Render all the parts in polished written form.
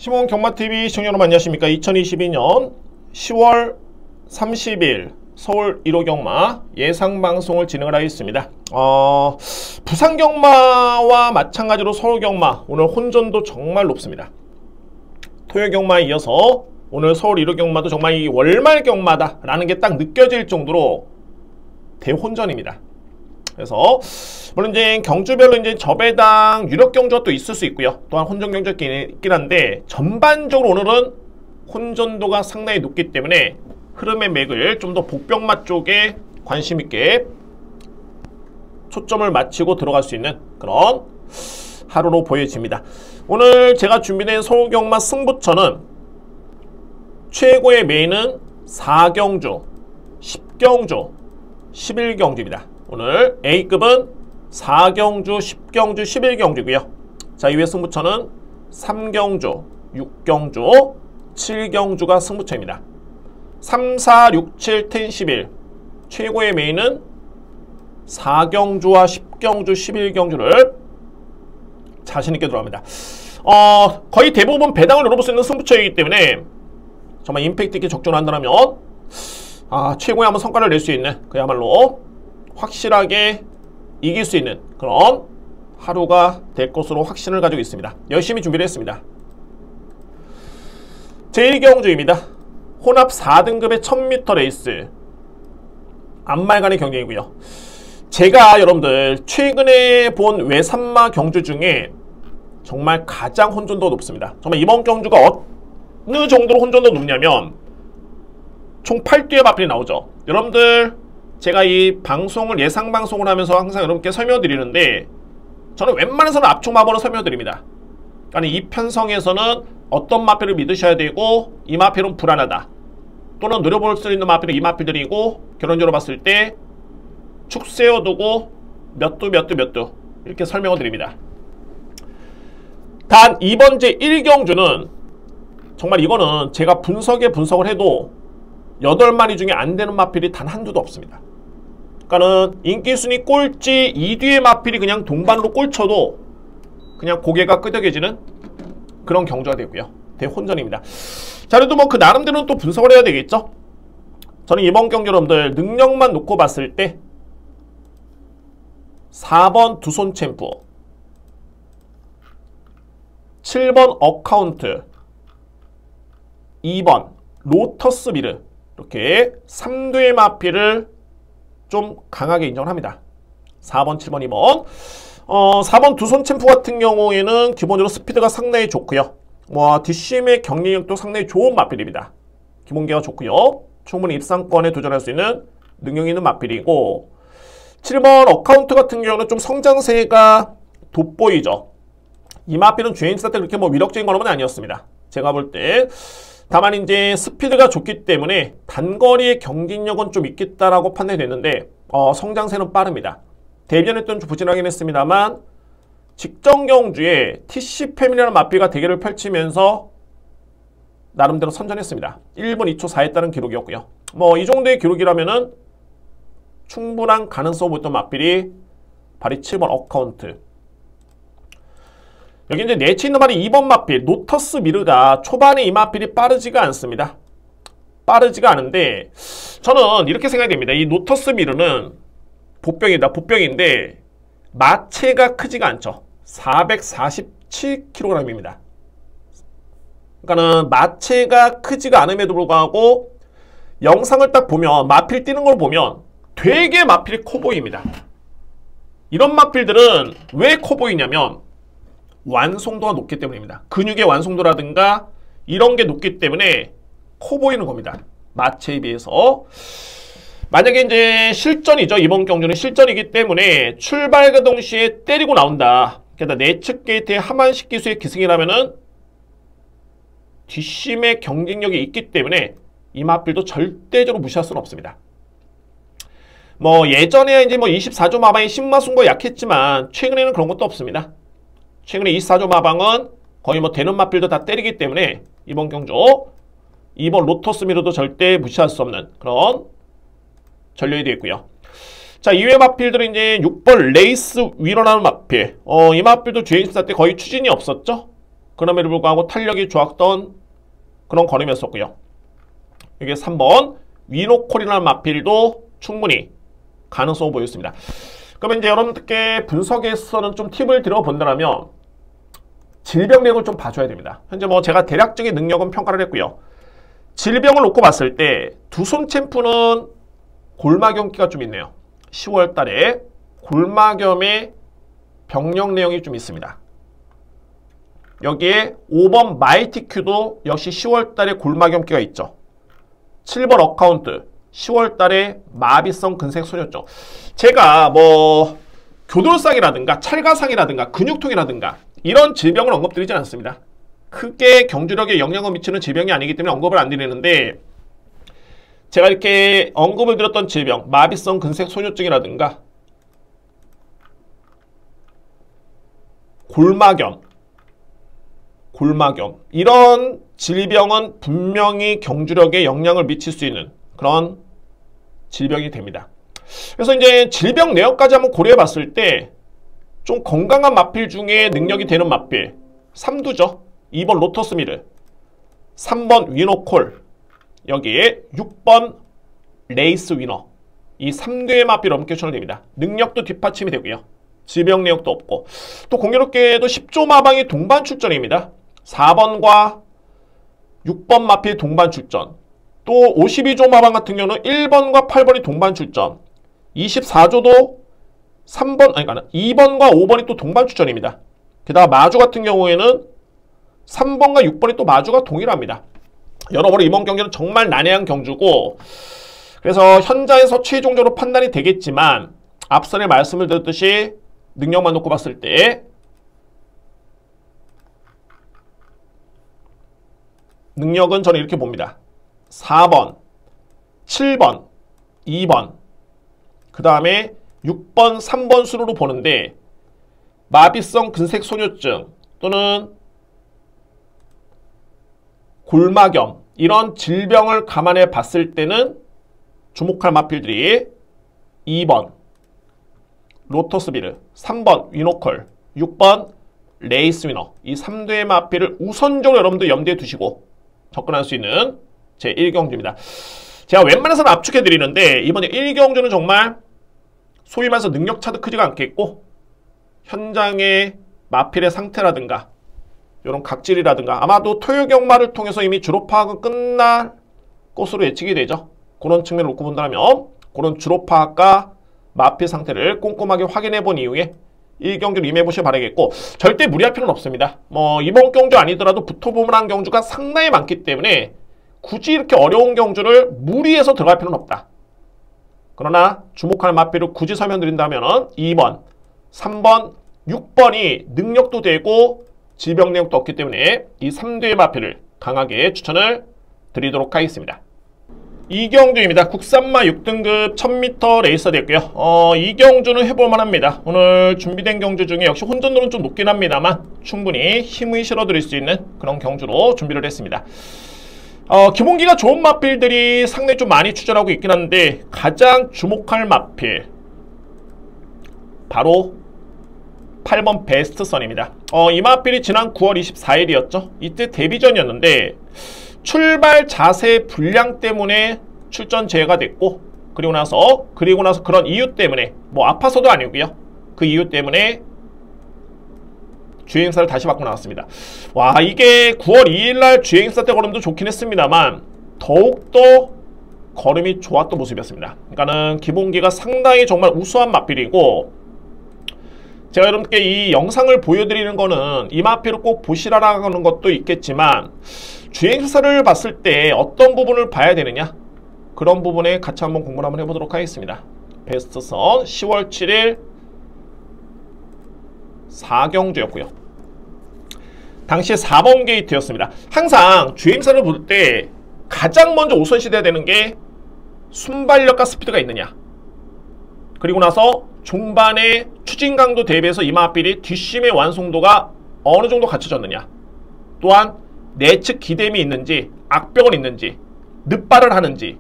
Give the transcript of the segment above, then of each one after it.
시몬 경마TV 시청자 여러분 안녕하십니까. 2022년 10월 30일 서울 1호 경마 예상방송을 진행을 하겠습니다. 부산 경마와 마찬가지로 서울 경마 오늘 혼전도 정말 높습니다. 토요 경마에 이어서 오늘 서울 1호 경마도 정말 이 월말 경마다 라는 게 딱 느껴질 정도로 대혼전입니다. 그래서 물론 이제 경주별로 이제 저배당 유력 경주가 또 있을 수 있고요. 또한 혼전 경주가 있긴 한데 전반적으로 오늘은 혼전도가 상당히 높기 때문에 흐름의 맥을 좀 더 복병마 쪽에 관심 있게 초점을 맞추고 들어갈 수 있는 그런 하루로 보여집니다. 오늘 제가 준비된 서울 경마 승부처는 최고의 메인은 4경주, 10경주, 11경주입니다. 오늘 A급은 4경주, 10경주, 11경주고요. 자, 이외 승부처는 3경주, 6경주, 7경주가 승부처입니다. 3, 4, 6, 7, 10, 11 최고의 메인은 4경주와 10경주, 11경주를 자신있게 들어갑니다. 거의 대부분 배당을 노려볼 수 있는 승부처이기 때문에 정말 임팩트 있게 적중한다면 최고의 한번 성과를 낼 수 있는 그야말로 확실하게 이길 수 있는 그런 하루가 될 것으로 확신을 가지고 있습니다. 열심히 준비를 했습니다. 제1경주입니다. 혼합 4등급의 1000m 레이스 안말간의 경쟁이고요. 제가 여러분들 최근에 본 외산마 경주 중에 정말 가장 혼전도가 높습니다. 정말 이번 경주가 어느 정도로 혼전도가 높냐면 총 8뒤의 마필이 나오죠. 여러분들 제가 이 방송을 예상 방송을 하면서 항상 여러분께 설명드리는데 저는 웬만해서는 압축 마법을 설명드립니다. 그러니까 이 편성에서는 어떤 마필을 믿으셔야 되고 이 마필은 불안하다 또는 노려볼 수 있는 마필은 이 마필들이고 결론적으로 봤을 때 축 세워두고 몇 두 이렇게 설명을 드립니다. 단 이번 제1경주는 정말 이거는 제가 분석을 해도 8마리 중에 안 되는 마필이 단 한두도 없습니다. 그러니까는 인기순위 꼴찌 2뒤의 마필이 그냥 동반으로 꼴쳐도 그냥 고개가 끄덕여지는 그런 경주가 되고요. 대혼전입니다. 자, 그래도 뭐 그 나름대로는 또 분석을 해야 되겠죠? 저는 이번 경주 여러분들 능력만 놓고 봤을 때 4번 두손 챔프, 7번 어카운트, 2번 로터스 미르 이렇게 3두의 마필을 좀 강하게 인정을 합니다. 4번, 7번, 2번 4번 두손 챔프 같은 경우에는 기본적으로 스피드가 상당히 좋고요. 뒷심의 경쟁력도 상당히 좋은 마필입니다. 기본기가 좋고요. 충분히 입상권에 도전할 수 있는 능력이 있는 마필이고 7번 어카운트 같은 경우는 좀 성장세가 돋보이죠. 이 마필은 주행사 때 그렇게 위력적인 걸음은 아니었습니다. 제가 볼 때 다만 이제 스피드가 좋기 때문에 단거리의 경쟁력은 좀 있겠다라고 판단이 됐는데 성장세는 빠릅니다. 데뷔전에 좀 부진하긴 했습니다만 직전 경주에 TC 패밀리라는 마필과 대결을 펼치면서 나름대로 선전했습니다. 1분 2초 4했다는 기록이었고요. 이 정도의 기록이라면은 충분한 가능성을 보였던 마필이 바로 7번 어카운트. 여기 이제 내치 있는 말이 2번 마필 로터스 미르가 초반에 이 마필이 빠르지가 않습니다. 빠르지가 않은데 저는 이렇게 생각이 됩니다. 이 로터스 미르는 보병인데 마체가 크지가 않죠. 447kg입니다. 그러니까는 마체가 크지가 않음에도 불구하고 영상을 딱 보면 마필 뛰는 걸 보면 되게 마필이 커 보입니다. 이런 마필들은 왜 커 보이냐면 완성도가 높기 때문입니다. 근육의 완성도라든가 이런 게 높기 때문에 커 보이는 겁니다. 마체에 비해서. 만약에 이제 실전이죠. 이번 경주는 실전이기 때문에 출발과 동시에 때리고 나온다. 게다가 내측 게이트의 하만식 기수의 기승이라면은 뒷심의 경쟁력이 있기 때문에 이 마필도 절대적으로 무시할 수는 없습니다. 예전에 이제 24조 마방이 신마순거 약했지만 최근에는 그런 것도 없습니다. 최근에 24조 마방은 거의 되는 마필도 다 때리기 때문에 이번 경주 2번 로터스 미러도 절대 무시할 수 없는 그런 전력이 되겠고요. 자, 이외 마필들은 이제 6번 레이스 위너라는 마필. 이 마필도 주행사 때 거의 추진이 없었죠. 그럼에도 불구하고 탄력이 좋았던 그런 걸음이었었고요. 이게 3번 위노콜이라는 마필도 충분히 가능성을 보였습니다. 그러면 이제 여러분들께 분석에서는 좀 팁을 드려본다면 질병 내용을 좀 봐줘야 됩니다. 현재 뭐 제가 대략적인 능력은 평가를 했고요. 질병을 놓고 봤을 때 두 손 챔프는 골마겸기가 좀 있네요. 10월 달에 골마겸의 병력 내용이 좀 있습니다. 여기에 5번 마이티큐도 역시 10월 달에 골마겸기가 있죠. 7번 어카운트 10월 달에 마비성 근색 소녀증. 제가 뭐 교돌상이라든가 찰가상이라든가 근육통이라든가 이런 질병을 언급드리지 않습니다. 크게 경주력에 영향을 미치는 질병이 아니기 때문에 언급을 안 드리는데, 제가 이렇게 언급을 드렸던 질병, 마비성 근색 소녀증이라든가 골마겸 이런 질병은 분명히 경주력에 영향을 미칠 수 있는 그런 질병이 됩니다. 그래서 이제 질병 내역까지 한번 고려해 봤을 때 좀 건강한 마필 중에 능력이 되는 마필 3두죠. 2번 로터스미르, 3번 위노콜, 여기에 6번 레이스 위너, 이 3두의 마필 엄께 추천됩니다. 능력도 뒷받침이 되고요. 질병 내역도 없고, 또 공교롭게도 10조 마방이 동반 출전입니다. 4번과 6번 마필 동반 출전, 또 52조 마방 같은 경우는 1번과 8번이 동반 출전, 24조도 2번과 5번이 또 동반 출전입니다. 게다가 마주 같은 경우에는 3번과 6번이 또 마주가 동일합니다. 여러모로 이번 경기는 정말 난해한 경주고, 그래서 현장에서 최종적으로 판단이 되겠지만 앞선에 말씀을 드렸듯이 능력만 놓고 봤을 때 능력은 저는 이렇게 봅니다. 4번, 7번, 2번, 그 다음에 6번, 3번 순으로 보는데, 마비성 근색 소녀증 또는 골마겸 이런 질병을 감안해 봤을 때는 주목할 마필들이 2번 로터스비르, 3번 위노컬, 6번 레이스 위너, 이 3두의 마필을 우선적으로 여러분들 염두에 두시고 접근할 수 있는 제 1경주입니다. 제가 웬만해서는 압축해 드리는데 이번에 1경주는 정말 소위 말해서 능력 차도 크지가 않겠고, 현장의 마필의 상태라든가 이런 각질이라든가 아마도 토요 경마를 통해서 이미 주로 파악은 끝날 것으로 예측이 되죠. 그런 측면을 놓고 본다면 그런 주로 파악과 마필 상태를 꼼꼼하게 확인해 본 이후에 1경주를 임해 보시길 바라겠고, 절대 무리할 필요는 없습니다. 뭐 이번 경주 아니더라도 붙어보면 경주가 상당히 많기 때문에 굳이 이렇게 어려운 경주를 무리해서 들어갈 필요는 없다. 그러나 주목할 마필을 굳이 설명드린다면 2번, 3번, 6번이 능력도 되고 질병 내용도 없기 때문에 이 3두의 마필을 강하게 추천을 드리도록 하겠습니다. 이경주입니다. 국산마 6등급 1000m 레이서 됐고요. 이 경주는 해볼만 합니다. 오늘 준비된 경주 중에 역시 혼전도는 좀 높긴 합니다만 충분히 힘을 실어드릴 수 있는 그런 경주로 준비를 했습니다. 기본기가 좋은 마필들이 상당히 좀 많이 출전하고 있긴 한데, 가장 주목할 마필 바로 8번 베스트선입니다. 이 마필이 지난 9월 24일이었죠. 이때 데뷔전이었는데 출발 자세 불량 때문에 출전 제외가 됐고, 그리고 나서 그런 이유 때문에, 뭐 아파서도 아니고요, 그 이유 때문에 주행사를 다시 받고 나왔습니다. 와, 이게 9월 2일날 주행사 때 걸음도 좋긴 했습니다만 더욱더 걸음이 좋았던 모습이었습니다. 그러니까는 기본기가 상당히 정말 우수한 마필이고, 제가 여러분께 이 영상을 보여드리는 거는 이 마필을 꼭 보시라는 것도 있겠지만, 주행사를 봤을 때 어떤 부분을 봐야 되느냐, 그런 부분에 같이 한번 공부를 한번 해보도록 하겠습니다. 베스트선 10월 7일 4경주였고요. 당시에 4번 게이트였습니다. 항상 주행사를 볼 때 가장 먼저 우선시돼야 되는 게 순발력과 스피드가 있느냐, 그리고 나서 중반의 추진 강도 대비해서 이 마필이 뒷심의 완성도가 어느 정도 갖춰졌느냐, 또한 내측 기댐이 있는지, 악벽은 있는지, 늑발을 하는지,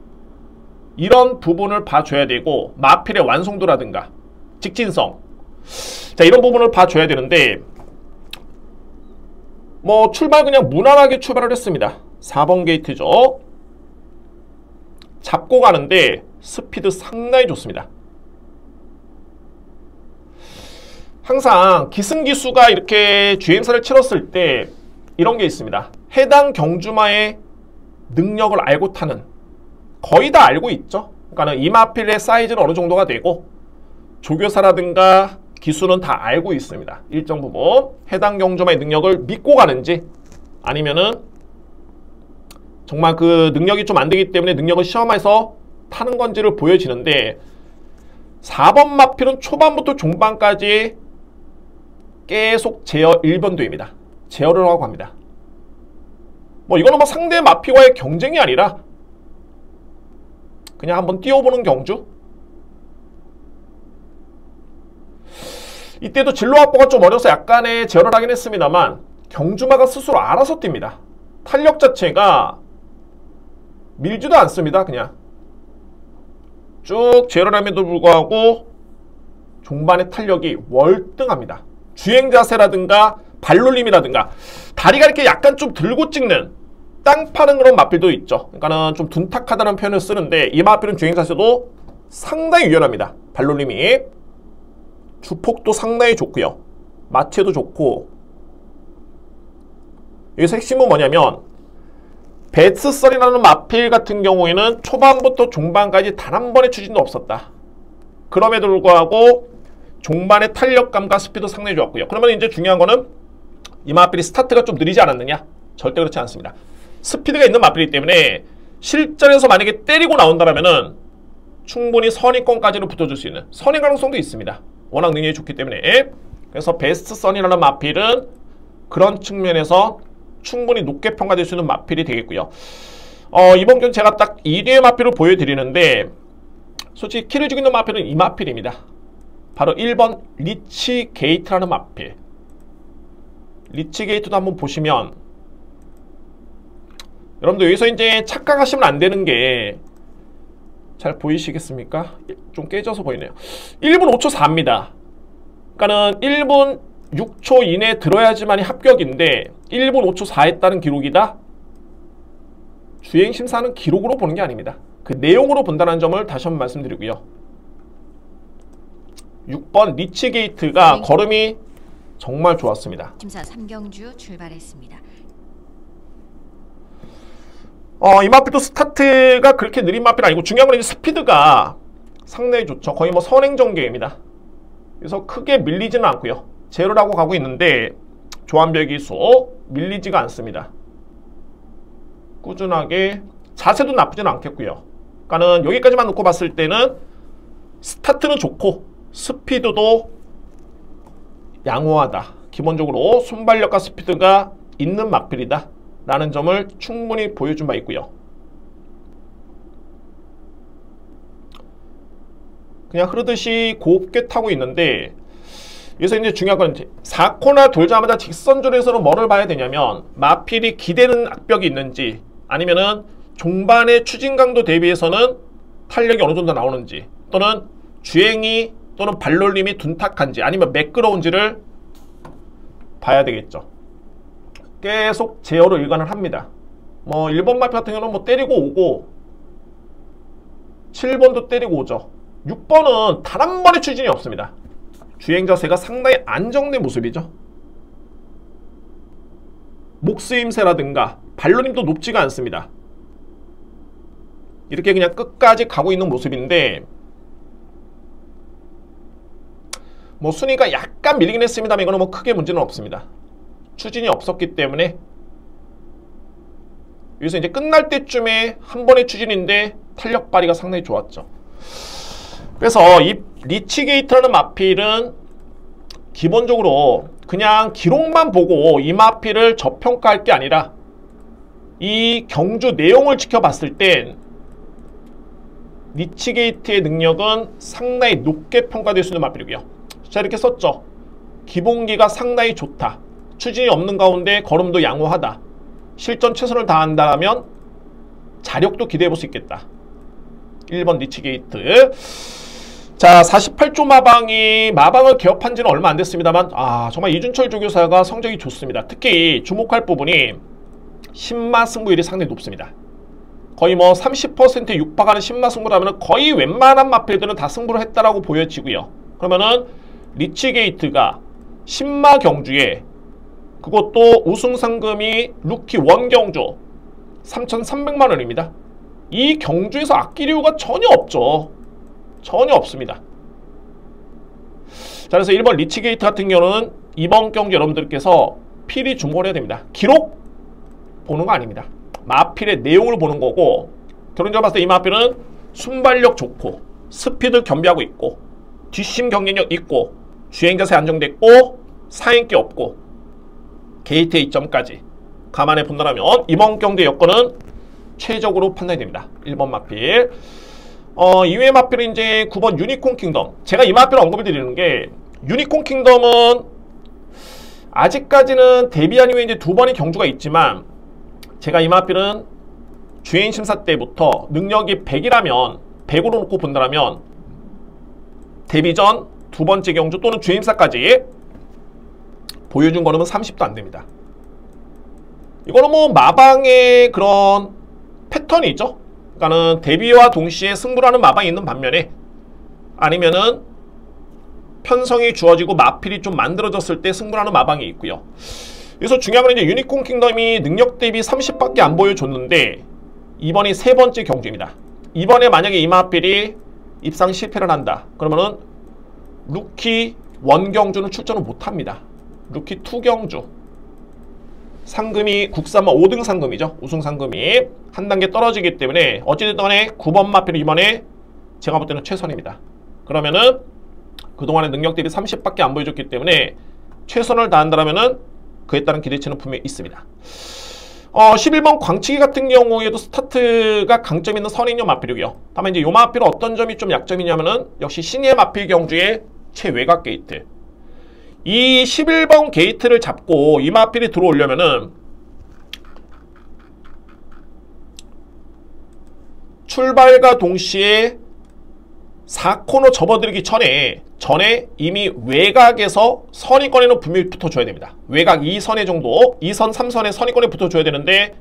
이런 부분을 봐줘야 되고, 마필의 완성도라든가 직진성, 자, 이런 부분을 봐줘야 되는데, 뭐 출발 그냥 무난하게 출발을 했습니다. 4번 게이트죠. 잡고 가는데 스피드 상당히 좋습니다. 항상 기승기수가 이렇게 주행사를 치렀을 때 이런 게 있습니다. 해당 경주마의 능력을 알고 타는, 거의 다 알고 있죠. 그러니까 이마필의 사이즈는 어느 정도가 되고 조교사라든가 기수는 다 알고 있습니다. 일정 부분 해당 경주마의 능력을 믿고 가는지 아니면은 정말 그 능력이 좀 안 되기 때문에 능력을 시험해서 타는 건지를 보여지는데, 4번 마필은 초반부터 종반까지 계속 제어 1번도입니다. 제어를 하고 갑니다. 뭐 이거는 뭐 상대 마피와의 경쟁이 아니라 그냥 한번 뛰어보는 경주. 이때도 진로 확보가 좀 어려서 약간의 제어를 하긴 했습니다만 경주마가 스스로 알아서 뜁니다. 탄력 자체가 밀지도 않습니다. 그냥 쭉 제어를 함에도 불구하고 종반의 탄력이 월등합니다. 주행 자세라든가 발놀림이라든가 다리가 이렇게 약간 좀 들고 찍는 땅 파는 그런 마필도 있죠. 그러니까는 좀 둔탁하다는 표현을 쓰는데 이 마필은 주행 자세도 상당히 유연합니다. 발놀림이 주폭도 상당히 좋고요. 마체도 좋고. 여기서 핵심은 뭐냐면 베스썰이라는 마필 같은 경우에는 초반부터 종반까지 단 한 번의 추진도 없었다. 그럼에도 불구하고 종반의 탄력감과 스피드 상당히 좋았고요. 그러면 이제 중요한 거는 이 마필이 스타트가 좀 느리지 않았느냐? 절대 그렇지 않습니다. 스피드가 있는 마필이기 때문에 실전에서 만약에 때리고 나온다면은 충분히 선행권까지는 붙어줄 수 있는 선행 가능성도 있습니다. 워낙 능력이 좋기 때문에. 그래서 베스트 선이라는 마필은 그런 측면에서 충분히 높게 평가될 수 있는 마필이 되겠고요. 이번 경기 제가 딱 2위의 마필을 보여드리는데 솔직히 키를 주고 있는 마필은 이 마필입니다. 바로 1번 리치 게이트라는 마필. 리치 게이트도 한번 보시면 여러분들 여기서 이제 착각하시면 안 되는 게 잘 보이시겠습니까? 좀 깨져서 보이네요. 1분 5초 4입니다. 그러니까는 1분 6초 이내에 들어야지만이 합격인데 1분 5초 4 했다는 기록이다? 주행심사는 기록으로 보는 게 아닙니다. 그 내용으로 본다는 점을 다시 한번 말씀드리고요. 6번 리치게이트가 걸음이 정말 좋았습니다. 심사 3경주 출발했습니다. 이 마필도 스타트가 그렇게 느린 마필은 아니고 중요한 건 이제 스피드가 상당히 좋죠. 거의 뭐 선행전개입니다. 그래서 크게 밀리지는 않고요. 제어를 하고 가고 있는데 조한별기수 밀리지가 않습니다. 꾸준하게 자세도 나쁘지는 않겠고요. 그러니까는 여기까지만 놓고 봤을 때는 스타트는 좋고 스피드도 양호하다. 기본적으로 순발력과 스피드가 있는 마필이다 라는 점을 충분히 보여준 바 있고요. 그냥 흐르듯이 곱게 타고 있는데 여기서 이제 중요한 건 4코나 돌자마자 직선줄에서는 뭐를 봐야 되냐면 마필이 기대는 악벽이 있는지 아니면은 종반의 추진 강도 대비해서는 탄력이 어느 정도 나오는지 또는 주행이 또는 발놀림이 둔탁한지 아니면 매끄러운지를 봐야 되겠죠. 계속 제어로 일관을 합니다. 뭐 1번 마필 같은 경우는 뭐 때리고 오고 7번도 때리고 오죠. 6번은 단 한 번의 추진이 없습니다. 주행 자세가 상당히 안정된 모습이죠. 목스임새라든가 발놀림도 높지가 않습니다. 이렇게 그냥 끝까지 가고 있는 모습인데 뭐 순위가 약간 밀리긴 했습니다만 이거는 뭐 크게 문제는 없습니다. 추진이 없었기 때문에 여기서 이제 끝날 때쯤에 한 번의 추진인데 탄력 발휘가 상당히 좋았죠. 그래서 이 리치게이트라는 마필은 기본적으로 그냥 기록만 보고 이 마필을 저평가할 게 아니라 이 경주 내용을 지켜봤을 땐 리치게이트의 능력은 상당히 높게 평가될 수 있는 마필이고요. 자, 이렇게 썼죠. 기본기가 상당히 좋다. 추진이 없는 가운데 걸음도 양호하다. 실전 최선을 다한다면 자력도 기대해볼 수 있겠다. 1번 리치게이트. 자, 48조 마방을 개업한 지는 얼마 안 됐습니다만 정말 이준철 조교사가 성적이 좋습니다. 특히 주목할 부분이 신마 승부율이 상당히 높습니다. 거의 뭐 30%에 육박하는 신마 승부를 하면 거의 웬만한 마필들은 다 승부를 했다라고 보여지고요. 그러면은 리치게이트가 신마 경주에 그것도 우승 상금이 루키 원경주 3,300만원입니다. 이 경주에서 아낄 이유가 전혀 없죠. 전혀 없습니다. 자, 그래서 1번 리치게이트 같은 경우는 이번 경주 여러분들께서 필히 주목을 해야 됩니다. 기록 보는 거 아닙니다. 마필의 내용을 보는 거고, 결론적으로 봤을 때 이 마필은 순발력 좋고 스피드 겸비하고 있고 뒷심 경쟁력 있고 주행 자세 안정됐고 사인기 없고 게이트의 이점까지 감안해 본다면 이번 경기 여건은 최적으로 판단이 됩니다. 1번 마필. 이외의 마필은 이제 9번 유니콘 킹덤. 제가 이 마필을 언급을 드리는 게, 유니콘 킹덤은 아직까지는 데뷔한 이후에 이제 2번의 경주가 있지만, 제가 이 마필은 주행 심사 때부터 능력이 100이라면 100으로 놓고 본다면 데뷔 전 2번째 경주 또는 주행 심사까지 보여준 거는 30도 안 됩니다. 이거는 뭐 마방의 그런 패턴이 있죠. 그러니까는 데뷔와 동시에 승부를 하는 마방이 있는 반면에, 아니면은 편성이 주어지고 마필이 좀 만들어졌을 때 승부를 하는 마방이 있고요. 그래서 중요한 건 이제 유니콘 킹덤이 능력 대비 30밖에 안 보여줬는데 이번이 3번째 경주입니다. 이번에 만약에 이 마필이 입상 실패를 한다 그러면은 루키 1 경주는 출전을 못합니다. 루키 2 경주 상금이 국산마 5등 상금이죠. 우승 상금이 한 단계 떨어지기 때문에 어찌됐든 간에 9번 마필은 이번에 제가 볼 때는 최선입니다. 그러면은 그동안의 능력 대비 30밖에 안 보여줬기 때문에 최선을 다한다면은 그에 따른 기대치는 분명히 있습니다. 11번 광치기 같은 경우에도 스타트가 강점 있는 선인용 마필이고요. 다만 이제 요 마필은 어떤 점이 좀 약점이냐면은 역시 신예 마필 경주의 최외곽 게이트. 이 11번 게이트를 잡고 이 마필이 들어오려면은 출발과 동시에 4코너 접어들기 전에 이미 외곽에서 선위권에는 분명히 붙어줘야 됩니다. 외곽 2선에 정도, 2선, 3선에 선위권에 붙어줘야 되는데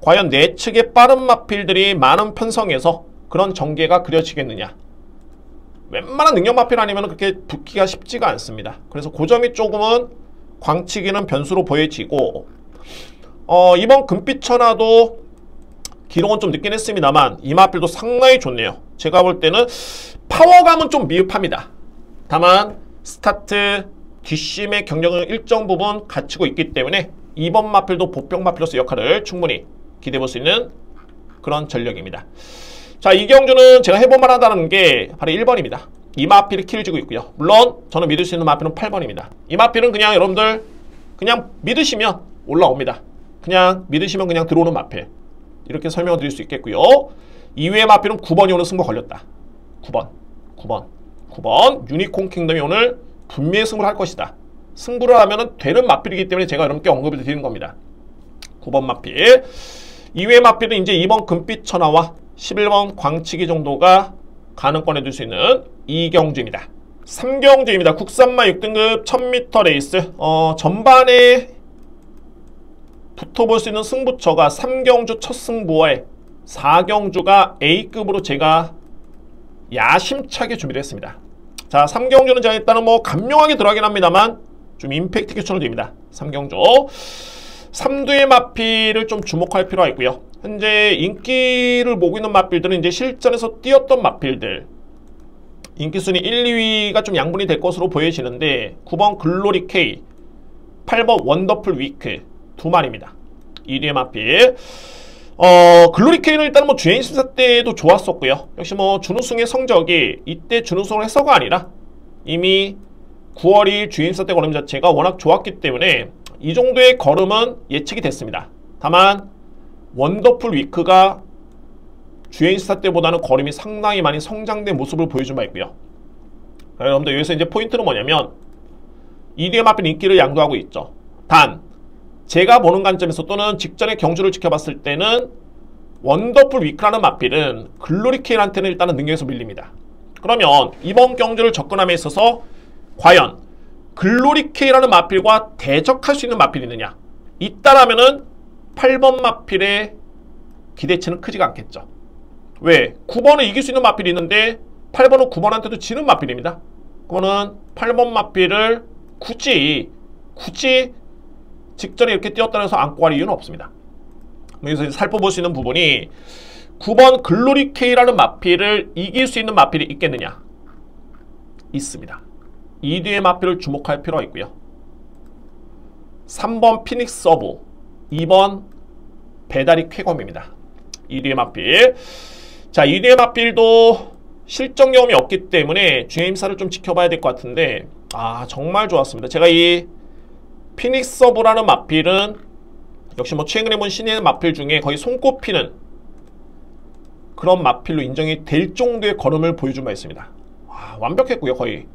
과연 내 측의 빠른 마필들이 많은 편성에서 그런 전개가 그려지겠느냐. 웬만한 능력 마필 아니면 그렇게 붙기가 쉽지가 않습니다. 그래서 그 점이 조금은 광치기는 변수로 보여지고, 이번 금빛 천하도 기록은 좀 늦긴 했습니다만 이 마필도 상당히 좋네요. 제가 볼 때는 파워감은 좀 미흡합니다. 다만 스타트 뒷심의 경력은 일정 부분 갖추고 있기 때문에 이번 마필도 보병 마필로서 역할을 충분히 기대해볼 수 있는 그런 전력입니다. 자, 이 경주는 제가 해볼만 하다는 게 바로 1번입니다. 이 마필이 키를 쥐고 있고요. 물론 저는 믿을 수 있는 마필은 8번입니다. 이 마필은 그냥 여러분들 그냥 믿으시면 올라옵니다. 그냥 믿으시면 그냥 들어오는 마필, 이렇게 설명을 드릴 수 있겠고요. 이외의 마필은 9번이 오늘 승부 걸렸다. 9번 유니콘 킹덤이 오늘 분명히 승부를 할 것이다. 승부를 하면 되는 마필이기 때문에 제가 여러분께 언급을 드리는 겁니다. 9번 마필. 이외의 마필은 이제 2번 금빛 천하와 11번 광치기 정도가 가능권에 둘 수 있는 2경주입니다. 3경주입니다. 국산마 6등급 1000m 레이스. 전반에 붙어볼 수 있는 승부처가 3경주 첫 승부에 4경주가 A급으로 제가 야심차게 준비를 했습니다. 자, 3경주는 제가 일단은 뭐 감명하게 들어가긴 합니다만 좀 임팩트 있게 쳐드립니다. 3경주 3두의 마필을 좀 주목할 필요가 있고요. 현재 인기를 모으고 있는 마필들은 이제 실전에서 뛰었던 마필들, 인기순위 1, 2위가 좀 양분이 될 것으로 보여지는데 9번 글로리 K, 8번 원더풀 위크 두 마리입니다. 1위의 마필. 글로리 K는 일단 뭐 주행 심사 때도 좋았었고요. 역시 뭐 준우승의 성적이 이때 준우승을 해서가 아니라 이미 9월 2일 주행 심사 때 걸음 자체가 워낙 좋았기 때문에 이 정도의 걸음은 예측이 됐습니다. 다만 원더풀 위크가 주행 심사 때보다는 걸음이 상당히 많이 성장된 모습을 보여준 바 있고요. 여러분들 여기서 이제 포인트는 뭐냐면 1위의 마필 인기를 양도하고 있죠. 단 제가 보는 관점에서 또는 직전의 경주를 지켜봤을 때는 원더풀 위크라는 마필은 글로리 K한테는 일단은 능력에서 밀립니다. 그러면 이번 경주를 접근함에 있어서 과연 글로리 K라는 마필과 대적할 수 있는 마필이 있느냐? 있다라면은 8번 마필의 기대치는 크지가 않겠죠. 왜? 9번은 이길 수 있는 마필이 있는데 8번은 9번한테도 지는 마필입니다. 그거는 8번 마필을 굳이 직전에 이렇게 뛰었다고 해서 안고 갈 이유는 없습니다. 여기서 살펴볼 수 있는 부분이 9번 글로리 K라는 마필을 이길 수 있는 마필이 있겠느냐? 있습니다. 이 뒤의 마필을 주목할 필요가 있고요. 3번 피닉스 서브, 2번 배다리 쾌검입니다. 이 뒤의 마필. 자, 이 뒤의 마필도 실전 경험이 없기 때문에 주행임사를 좀 지켜봐야 될 것 같은데, 정말 좋았습니다. 제가 이 피닉스 서브라는 마필은 역시 뭐 최근에 본 신의 마필 중에 거의 손꼽히는 그런 마필로 인정이 될 정도의 걸음을 보여준 바 있습니다. 완벽했고요. 거의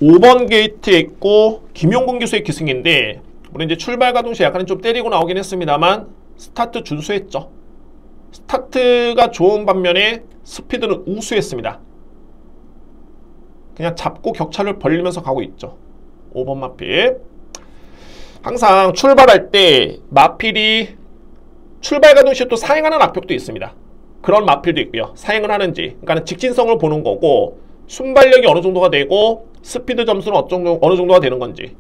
5번 게이트에 있고 김용근 기수의 기승인데, 물론 이제 출발과 동시에 약간 좀 때리고 나오긴 했습니다만 스타트 준수했죠. 스타트가 좋은 반면에 스피드는 우수했습니다. 그냥 잡고 격차를 벌리면서 가고 있죠. 5번 마필. 항상 출발할 때 마필이 출발과 동시에 또 사행하는 악벽도 있습니다. 그런 마필도 있고요. 사행을 하는지, 그러니까 직진성을 보는 거고, 순발력이 어느 정도가 되고 스피드 점수는 어느 정도가 되는 건지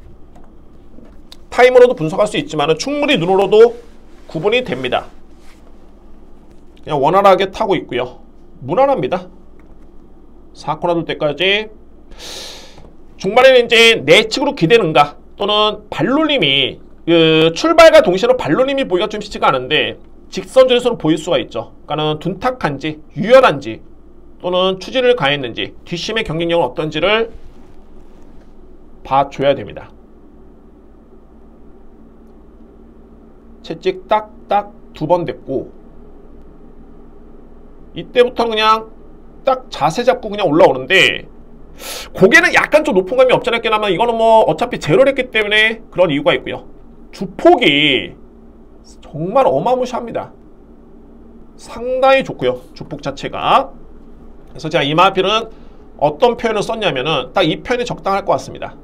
타임으로도 분석할 수 있지만 충분히 눈으로도 구분이 됩니다. 그냥 원활하게 타고 있고요. 무난합니다. 4코너 돌 때까지. 중반에는 이제 내측으로 기대는가 또는 발놀림이 출발과 동시에는 발놀림이 보기가 좀 쉽지가 않은데 직선줄에서는 보일 수가 있죠. 그러니까는 둔탁한지 유연한지 또는 추진을 가했는지 뒷심의 경쟁력은 어떤지를 봐줘야 됩니다. 채찍 딱딱 2번 됐고, 이때부터는 그냥 딱 자세 잡고 그냥 올라오는데 고개는 약간 좀 높은 감이 없지 않았긴 하면 이거는 뭐 어차피 제로를 했기 때문에 그런 이유가 있고요. 주폭이 정말 어마무시합니다. 상당히 좋고요. 주폭 자체가. 그래서 제가 이 마필은 어떤 표현을 썼냐면은 딱 이 표현이 적당할 것 같습니다.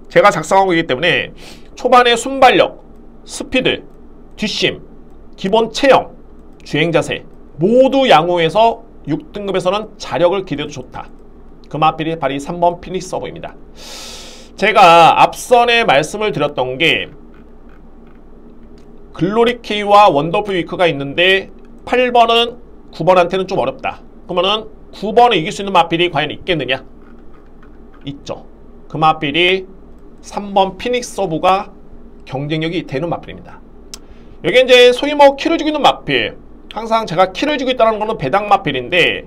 제가 작성하고 있기 때문에 초반에 순발력, 스피드, 뒷심, 기본 체형, 주행 자세 모두 양호해서 6등급에서는 자력을 기대도 좋다. 그 마필이 바로 이 3번 피닉스 서브입니다. 제가 앞선에 말씀을 드렸던 게 글로리 K와 원더풀 위크가 있는데 8번은 9번한테는 좀 어렵다. 그러면은 9번을 이길 수 있는 마필이 과연 있겠느냐? 있죠. 그 마필이 3번 피닉스 서브가 경쟁력이 되는 마필입니다. 여기 이제 소위 뭐 키를 주고 있는 마필, 항상 제가 키를 주고 있다는 거는 배당 마필인데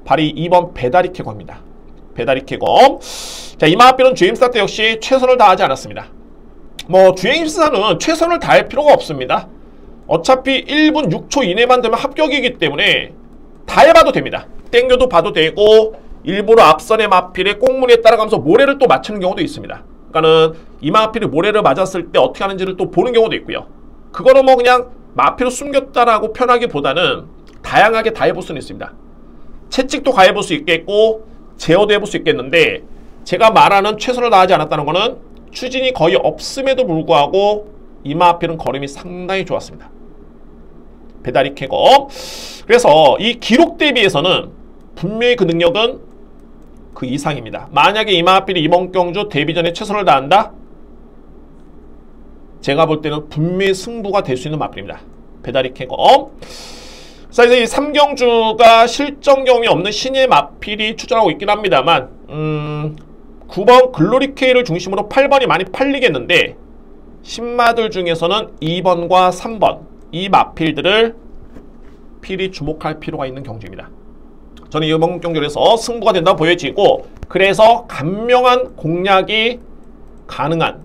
바로 2번 배다리 쾌검입니다. 배다리 쾌검. 자, 이 마필은 주행임사 때 역시 최선을 다하지 않았습니다. 뭐 주행임사는 최선을 다할 필요가 없습니다. 어차피 1분 6초 이내만 되면 합격이기 때문에 다 해봐도 됩니다. 땡겨도 봐도 되고 일부러 앞선의 마필의 꽁무니에 따라가면서 모래를 또 맞추는 경우도 있습니다. 그러니까는 이 마필이 모래를 맞았을 때 어떻게 하는지를 또 보는 경우도 있고요. 그거는 뭐 그냥 마필을 숨겼다라고 표현하기보다는 다양하게 다 해볼 수는 있습니다. 채찍도 가해볼 수 있겠고 제어도 해볼 수 있겠는데, 제가 말하는 최선을 다하지 않았다는 거는 추진이 거의 없음에도 불구하고 이 마필은 걸음이 상당히 좋았습니다. 배다리 쾌검. 그래서 이 기록 대비해서는 분명히 그 능력은 그 이상입니다. 만약에 이 마필이 이번 경주 데뷔전에 최선을 다한다? 제가 볼 때는 분명히 승부가 될 수 있는 마필입니다. 배다리 쾌검. 자, 이제 이 3경주가 실전 경험이 없는 신의 마필이 출전하고 있긴 합니다만 9번 글로리 K를 중심으로 8번이 많이 팔리겠는데 신마들 중에서는 2번과 3번 이 마필들을 필히 주목할 필요가 있는 경주입니다. 저는 이번 경주에서 승부가 된다고 보여지고, 그래서 간명한 공략이 가능한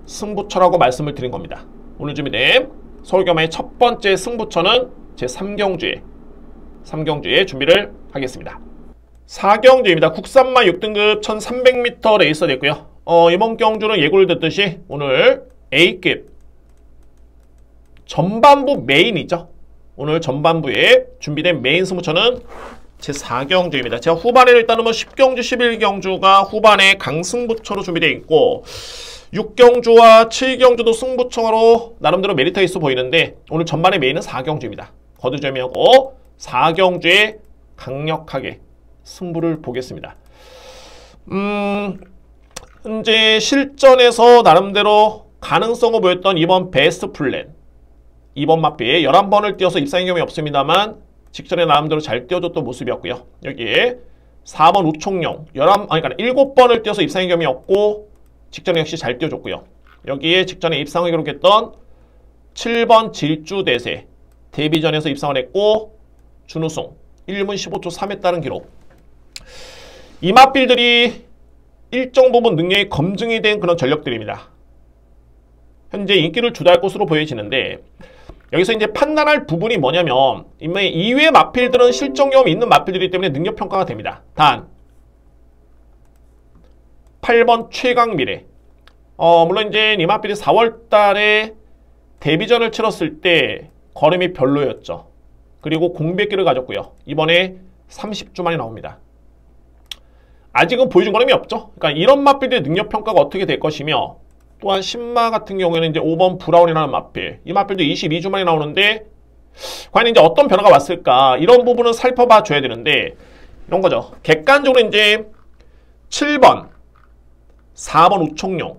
승부처라고 말씀을 드린 겁니다. 오늘 준비된 서울경마의 첫 번째 승부처는 제 3경주에 준비를 하겠습니다. 4경주입니다. 국산마 6등급 1300m 레이서 됐고요. 이번 경주는 예고를 듣듯이 오늘 A급 전반부 메인이죠. 오늘 전반부에 준비된 메인 승부처는 제4경주입니다. 제가 후반에 일단은 뭐 10경주, 11경주가 후반에 강승부처로 준비되어 있고 6경주와 7경주도 승부처로 나름대로 메리트가 있어 보이는데 오늘 전반의 메인은 4경주입니다. 거두절미하고 4경주에 강력하게 승부를 보겠습니다. 현재 실전에서 나름대로 가능성을 보였던 이번 베스트 플랜, 이번 마피에 11번을 뛰어서 입상의 경험이 없습니다만 직전에 나름대로 잘 뛰어줬던 모습이었고요. 여기에 4번 우총용 7번을 뛰어서 입상의 경험이 없고 직전에 역시 잘 뛰어줬고요. 여기에 직전에 입상을 기록했던 7번 질주대세 데뷔전에서 입상을 했고 준우승 1분 15초 3했다는 기록. 이 맛빌들이 일정 부분 능력이 검증이 된 그런 전력들입니다. 현재 인기를 주도할 것으로 보여지는데 여기서 이제 판단할 부분이 뭐냐면 이외의 마필들은 실전 경험이 있는 마필들이기 때문에 능력 평가가 됩니다. 단 8번 최강미래 물론 이제 이 마필이 4월달에 데뷔전을 치렀을 때 걸음이 별로였죠. 그리고 공백기를 가졌고요. 이번에 30주 만에 나옵니다. 아직은 보여준 걸음이 없죠. 그러니까 이런 마필들의 능력 평가가 어떻게 될 것이며 또한 신마 같은 경우에는 이제 5번 브라운이라는 마필, 이 마필도 22주 만에 나오는데 과연 이제 어떤 변화가 왔을까 이런 부분은 살펴봐 줘야 되는데 이런 거죠. 객관적으로 이제 7번, 4번 우총용,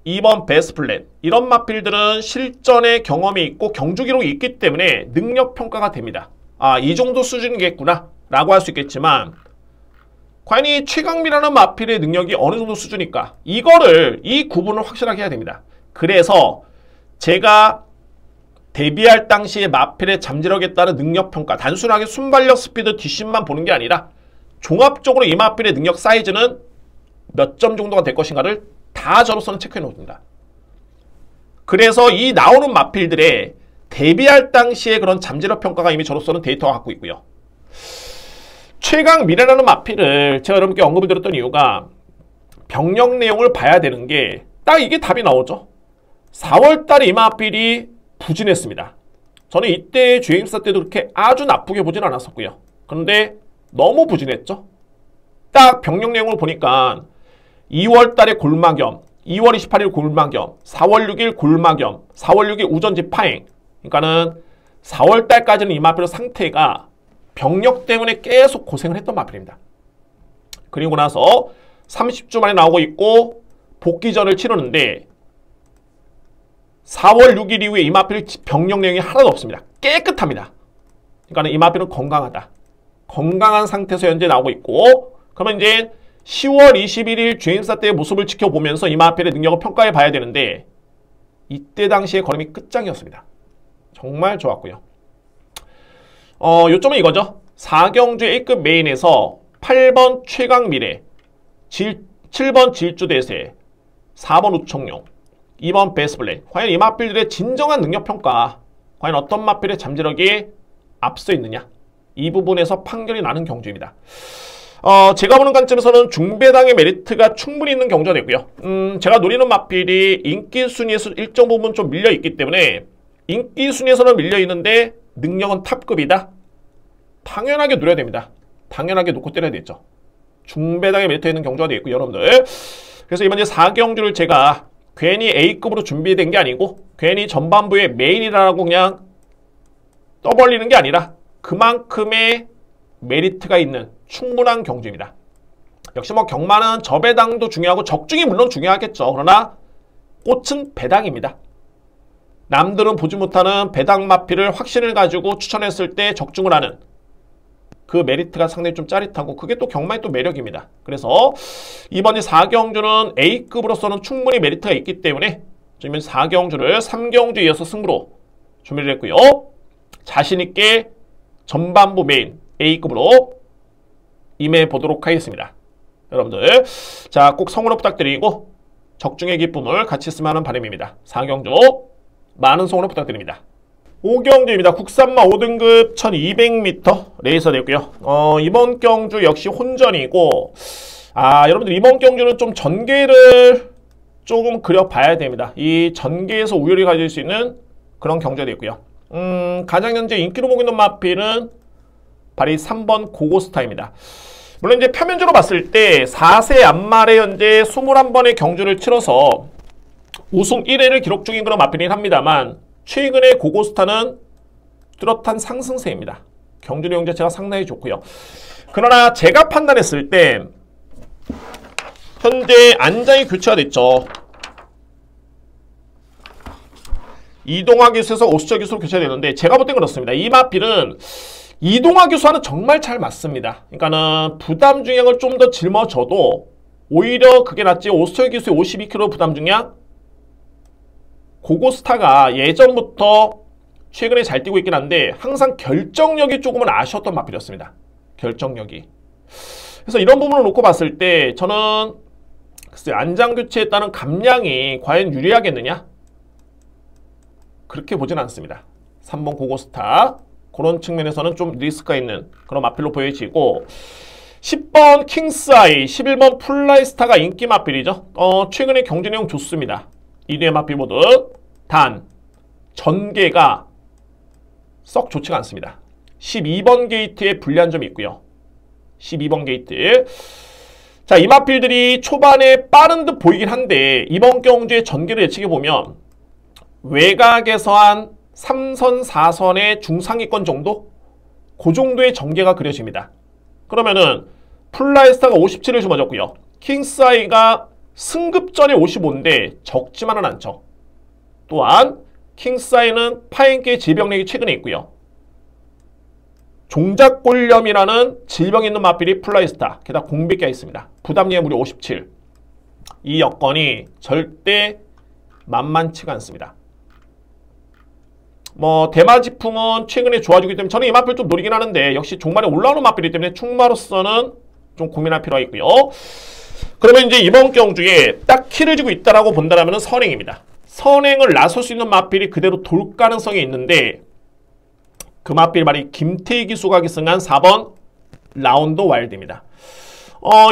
2번 베스플랜 이런 마필들은 실전에 경험이 있고 경주 기록이 있기 때문에 능력 평가가 됩니다. 아, 이 정도 수준이겠구나 라고 할 수 있겠지만 과연 이 최강미라는 마필의 능력이 어느 정도 수준일까? 이 구분을 확실하게 해야 됩니다. 그래서 제가 데뷔할 당시에 마필의 잠재력에 따른 능력평가, 단순하게 순발력, 스피드, 뒷심만 보는 게 아니라 종합적으로 이 마필의 능력 사이즈는 몇 점 정도가 될 것인가를 다 저로서는 체크해 놓습니다. 그래서 이 나오는 마필들의 데뷔할 당시에 그런 잠재력 평가가 이미 저로서는 데이터가 갖고 있고요. 최강미래라는 마필을 제가 여러분께 언급을 드렸던 이유가 병력 내용을 봐야 되는 게 딱 이게 답이 나오죠. 4월달에 이 마필이 부진했습니다. 저는 이때 주행사 때도 그렇게 아주 나쁘게 보진 않았었고요. 그런데 너무 부진했죠. 딱 병력 내용을 보니까 2월달에 골마겸, 2월 28일 골마겸, 4월 6일 골마겸, 4월 6일 우전지 파행. 그러니까는 4월달까지는 이 마필의 상태가 병력 때문에 계속 고생을 했던 마필입니다. 그리고 나서 30주 만에 나오고 있고 복귀전을 치르는데 4월 6일 이후에 이 마필 병력 내용이 하나도 없습니다. 깨끗합니다. 그러니까 이 마필은 건강하다. 건강한 상태에서 현재 나오고 있고 그러면 이제 10월 21일 주행사 때의 모습을 지켜보면서 이 마필의 능력을 평가해 봐야 되는데 이때 당시의 걸음이 끝장이었습니다. 정말 좋았고요. 요점은 이거죠. 4경주 A급 메인에서 8번 최강미래, 7번 질주대세, 4번 우총용, 2번 베스블랙. 과연 이 마필들의 진정한 능력평가, 과연 어떤 마필의 잠재력이 앞서 있느냐, 이 부분에서 판결이 나는 경주입니다. 제가 보는 관점에서는 중배당의 메리트가 충분히 있는 경주가 되고요. 제가 노리는 마필이 인기 순위에서 일정 부분 좀 밀려있기 때문에 인기 순위에서는 밀려있는데 능력은 탑급이다? 당연하게 노려야 됩니다. 당연하게 놓고 때려야 되겠죠. 중배당의 메리트 있는 경주가 되겠고 여러분들. 그래서 이번 4경주를 제가 괜히 A급으로 준비된 게 아니고 괜히 전반부의 메인이라고 그냥 떠벌리는 게 아니라 그만큼의 메리트가 있는 충분한 경주입니다. 역시 뭐 경마는 저배당도 중요하고 적중이 물론 중요하겠죠. 그러나 꽃은 배당입니다. 남들은 보지 못하는 배당 마필을 확신을 가지고 추천했을 때 적중을 하는 그 메리트가 상당히 좀 짜릿하고 그게 또 경마의 또 매력입니다. 그래서 이번에 4경주는 A급으로서는 충분히 메리트가 있기 때문에 지금 4경주를 3경주에 이어서 승부로 준비를 했고요. 자신있게 전반부 메인 A급으로 임해 보도록 하겠습니다. 여러분들 자, 꼭 성원을 부탁드리고 적중의 기쁨을 같이 했으면 하는 바람입니다. 4경주 많은 성원을 부탁드립니다. 5경주입니다. 국산마 5등급 1200m 레이서 되고요. 이번 경주 역시 혼전이고 여러분들 이번 경주는 좀 전개를 조금 그려봐야 됩니다. 이 전개에서 우열이 가질 수 있는 그런 경제도 있고요. 가장 현재 인기로 보고 있는 마필은 바로 3번 고고스타입니다. 물론 이제 표면적으로 봤을 때 4세 안말에 현재 21번의 경주를 치러서 우승 1회를 기록 중인 그런 마필이긴 합니다만 최근에 고고스타는 뚜렷한 상승세입니다. 경주 내용 자체가 상당히 좋고요. 그러나 제가 판단했을 때 현재 안장이 교체가 됐죠. 이동화 기수에서 오수철 기수로 교체가 되는데 제가 볼 땐 그렇습니다. 이 마필은 이동화 기수와는 정말 잘 맞습니다. 그러니까는 부담 중량을 좀 더 짊어져도 오히려 그게 낫지. 오수철 기수의 52kg 부담 중량 고고스타가 예전부터 최근에 잘 뛰고 있긴 한데 항상 결정력이 조금은 아쉬웠던 마필이었습니다. 결정력이. 그래서 이런 부분을 놓고 봤을 때 저는 글쎄 안장 교체에 따른 감량이 과연 유리하겠느냐? 그렇게 보진 않습니다. 3번 고고스타 그런 측면에서는 좀 리스크가 있는 그런 마필로 보여지고 10번 킹스아이, 11번 플라이스타가 인기 마필이죠. 최근에 경제 내용 좋습니다. 이 두 마필 모두 단 전개가 썩 좋지가 않습니다. 12번 게이트에 불리한 점이 있고요. 12번 게이트. 자, 이 마필들이 초반에 빠른 듯 보이긴 한데 이번 경주의 전개를 예측해보면 외곽에서 한 3선, 4선의 중상위권 정도? 그 정도의 전개가 그려집니다. 그러면은 플라이스타가 57을 짊어졌고요. 킹스아이가 승급전에 55인데 적지만은 않죠. 또한 킹스아이는 파인계의 질병력이 최근에 있고요. 종작골염이라는 질병이 있는 마필이 플라이스타, 게다가 공백기가 있습니다. 부담량이 무려 57. 이 여건이 절대 만만치가 않습니다. 대마지풍은 최근에 좋아지기 때문에 저는 이 마필 좀 노리긴 하는데 역시 종말에 올라오는 마필이기 때문에 충마로서는 좀 고민할 필요가 있고요. 그러면 이제 이번 경주에 딱 키를 쥐고 있다라고 본다면 선행입니다. 선행을 나설 수 있는 마필이 그대로 돌 가능성이 있는데 그 마필 말이 김태희 기수가 기승한 4번 라운드 와일드입니다.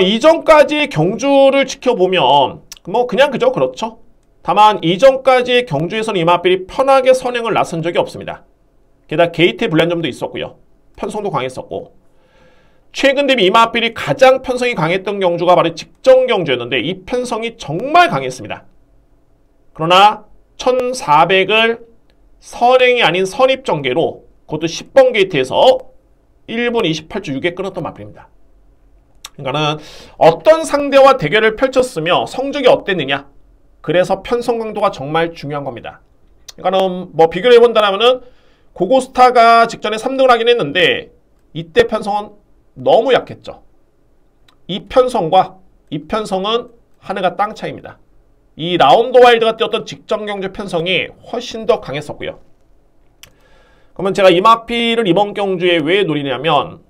이전까지 경주를 지켜보면 그냥 그죠? 그렇죠. 다만 이전까지의 경주에서는 이 마필이 편하게 선행을 나선 적이 없습니다. 게다가 게이트에 불리한 점도 있었고요. 편성도 강했었고 최근 대비 이 마필이 가장 편성이 강했던 경주가 바로 직전 경주였는데 이 편성이 정말 강했습니다. 그러나 1400을 선행이 아닌 선입전개로 그것도 10번 게이트에서 1분 28초 6에 끊었던 마필입니다. 그러니까는 어떤 상대와 대결을 펼쳤으며 성적이 어땠느냐, 그래서 편성 강도가 정말 중요한 겁니다. 그러니까는 비교를 해본다면은 고고스타가 직전에 3등을 하긴 했는데 이때 편성은 너무 약했죠. 이 편성과 이 편성은 하늘과 땅 차이입니다. 이 라운드 와일드가 뛰었던 직전 경주 편성이 훨씬 더 강했었고요. 그러면 제가 이 마필을 이번 경주에 왜 노리냐면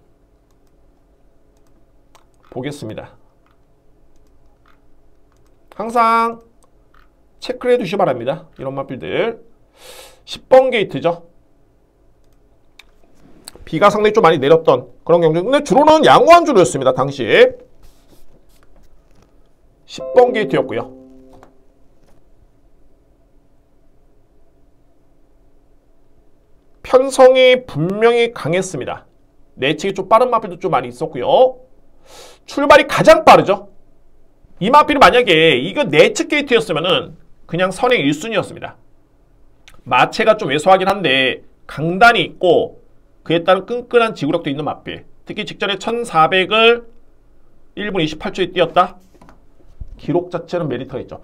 보겠습니다. 항상 체크를 해두시기 바랍니다. 이런 마필들 10번 게이트죠. 비가 상당히 좀 많이 내렸던 그런 경주. 근데 주로는 양호한 주로였습니다. 당시에 10번 게이트였고요. 편성이 분명히 강했습니다. 내측이 좀 빠른 마필도 좀 많이 있었고요. 출발이 가장 빠르죠. 이 마필이 만약에 이거 내측 게이트였으면은 그냥 선행 1순위였습니다. 마체가 좀 왜소하긴 한데 강단이 있고 그에 따른 끈끈한 지구력도 있는 마필. 특히 직전에 1400을 1분 28초에 뛰었다. 기록 자체는 메리트가 있죠.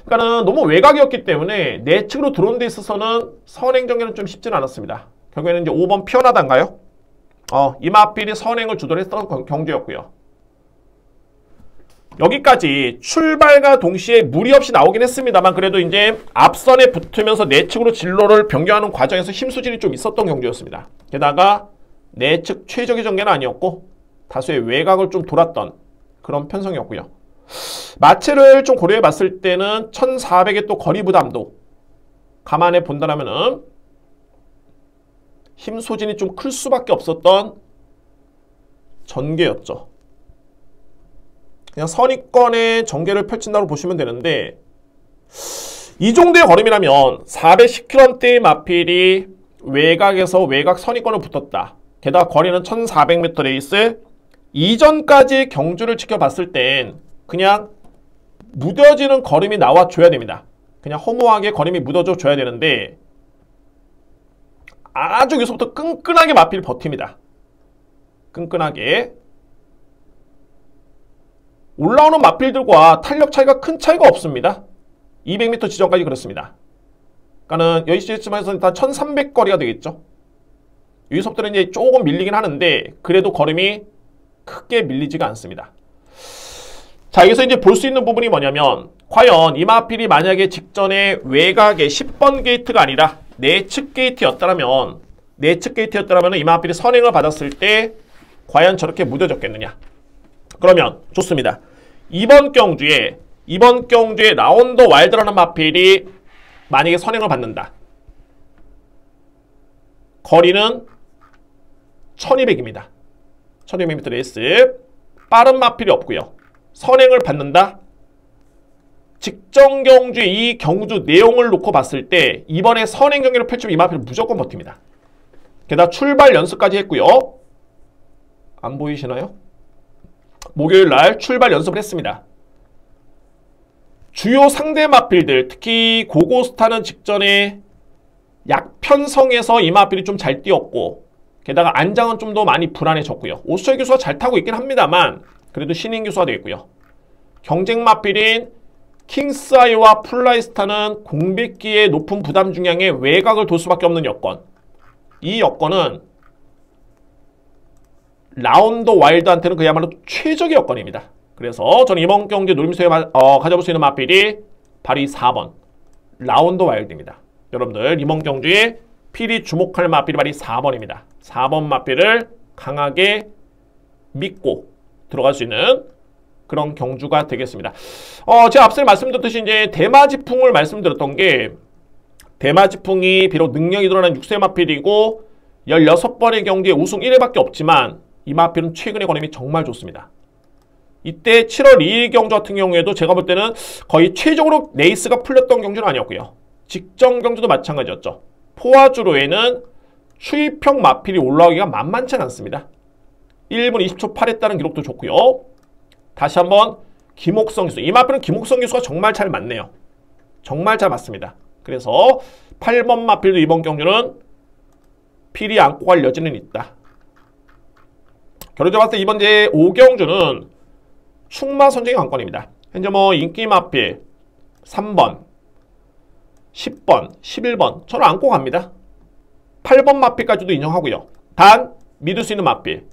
그러니까는 너무 외곽이었기 때문에 내측으로 들어오는 데 있어서는 선행 전개는 좀 쉽지는 않았습니다. 결국에는 이제 5번 피어나단가요? 이 마필이 선행을 주도했던 경주였고요. 여기까지 출발과 동시에 무리 없이 나오긴 했습니다만 그래도 이제 앞선에 붙으면서 내측으로 진로를 변경하는 과정에서 힘수질이 좀 있었던 경주였습니다. 게다가 내측 최적의 전개는 아니었고 다수의 외곽을 좀 돌았던 그런 편성이었고요. 마체를 좀 고려해 봤을 때는 1400의 또 거리 부담도 감안해 본다면은 힘 소진이 좀 클 수밖에 없었던 전개였죠. 그냥 선입권의 전개를 펼친다고 보시면 되는데 이 정도의 걸음이라면 410km대의 마필이 외곽에서 외곽 선위권을 붙었다. 게다가 거리는 1400m 레이스. 이전까지 경주를 지켜봤을 땐 그냥 무뎌지는 걸음이 나와줘야 됩니다. 그냥 허무하게 걸음이 묻어져 줘야 되는데 아주 여기서부터 끈끈하게 마필 버팁니다. 끈끈하게. 올라오는 마필들과 탄력 차이가 큰 차이가 없습니다. 200m 지점까지 그렇습니다. 그러니까는 여기 시점에서 일단 1300거리가 되겠죠. 여기서부터는 이제 조금 밀리긴 하는데 그래도 걸음이 크게 밀리지가 않습니다. 자, 여기서 이제 볼 수 있는 부분이 뭐냐면 과연 이 마필이 만약에 직전에 외곽에 10번 게이트가 아니라 내측 게이트였다면 이 마필이 선행을 받았을 때 과연 저렇게 무뎌졌겠느냐. 그러면 좋습니다. 이번 경주에 라운드 와일드라는 마필이 만약에 선행을 받는다. 거리는 1200입니다. 1200m 레이스. 빠른 마필이 없고요. 선행을 받는다. 직전 경주의 이 경주 내용을 놓고 봤을 때 이번에 선행 경기를 펼치면 이 마필은 무조건 버팁니다. 게다가 출발 연습까지 했고요. 안 보이시나요? 목요일날 출발 연습을 했습니다. 주요 상대 마필들, 특히 고고스타는 직전에 약편성에서 이 마필이 좀 잘 뛰었고 게다가 안장은 좀 더 많이 불안해졌고요. 오수철 교수가 잘 타고 있긴 합니다만 그래도 신인 교수가 되겠고요. 경쟁 마필인 킹스아이와 플라이스타는 공백기의 높은 부담 중량에 외곽을 돌 수밖에 없는 여건. 이 여건은 라운드 와일드한테는 그야말로 최적의 여건입니다. 그래서 저는 이번 경기 노림수에 가져볼 수 있는 마필이 바로 이 4번 라운드 와일드입니다. 여러분들 이번 경주에 필히 주목할 마필이 바로 이 4번입니다. 4번 마필을 강하게 믿고 들어갈 수 있는 그런 경주가 되겠습니다. 제가 앞서 말씀드렸듯이 이제 대마지풍을 말씀드렸던 게 대마지풍이 비록 능력이 드러난 6세 마필이고 16번의 경기에 우승 1회밖에 없지만 이 마필은 최근의 걸음이 정말 좋습니다. 이때 7월 2일 경주 같은 경우에도 제가 볼 때는 거의 최적으로 레이스가 풀렸던 경주는 아니었고요. 직전 경주도 마찬가지였죠. 포화주로에는 추입형 마필이 올라오기가 만만치 않습니다. 1분 20초 8했다는 기록도 좋고요. 다시 한번 김옥성 기수. 이 마필은 김옥성 기수가 정말 잘 맞네요. 정말 잘 맞습니다. 그래서 8번 마필도 이번 경주는 필히 안고 갈 여지는 있다. 결론적으로 봤을 때 이번 이제 5경주는 충마 선정의 관건입니다. 현재 뭐 인기 마필 3번, 10번, 11번 저는 안고 갑니다. 8번 마필까지도 인정하고요. 단 믿을 수 있는 마필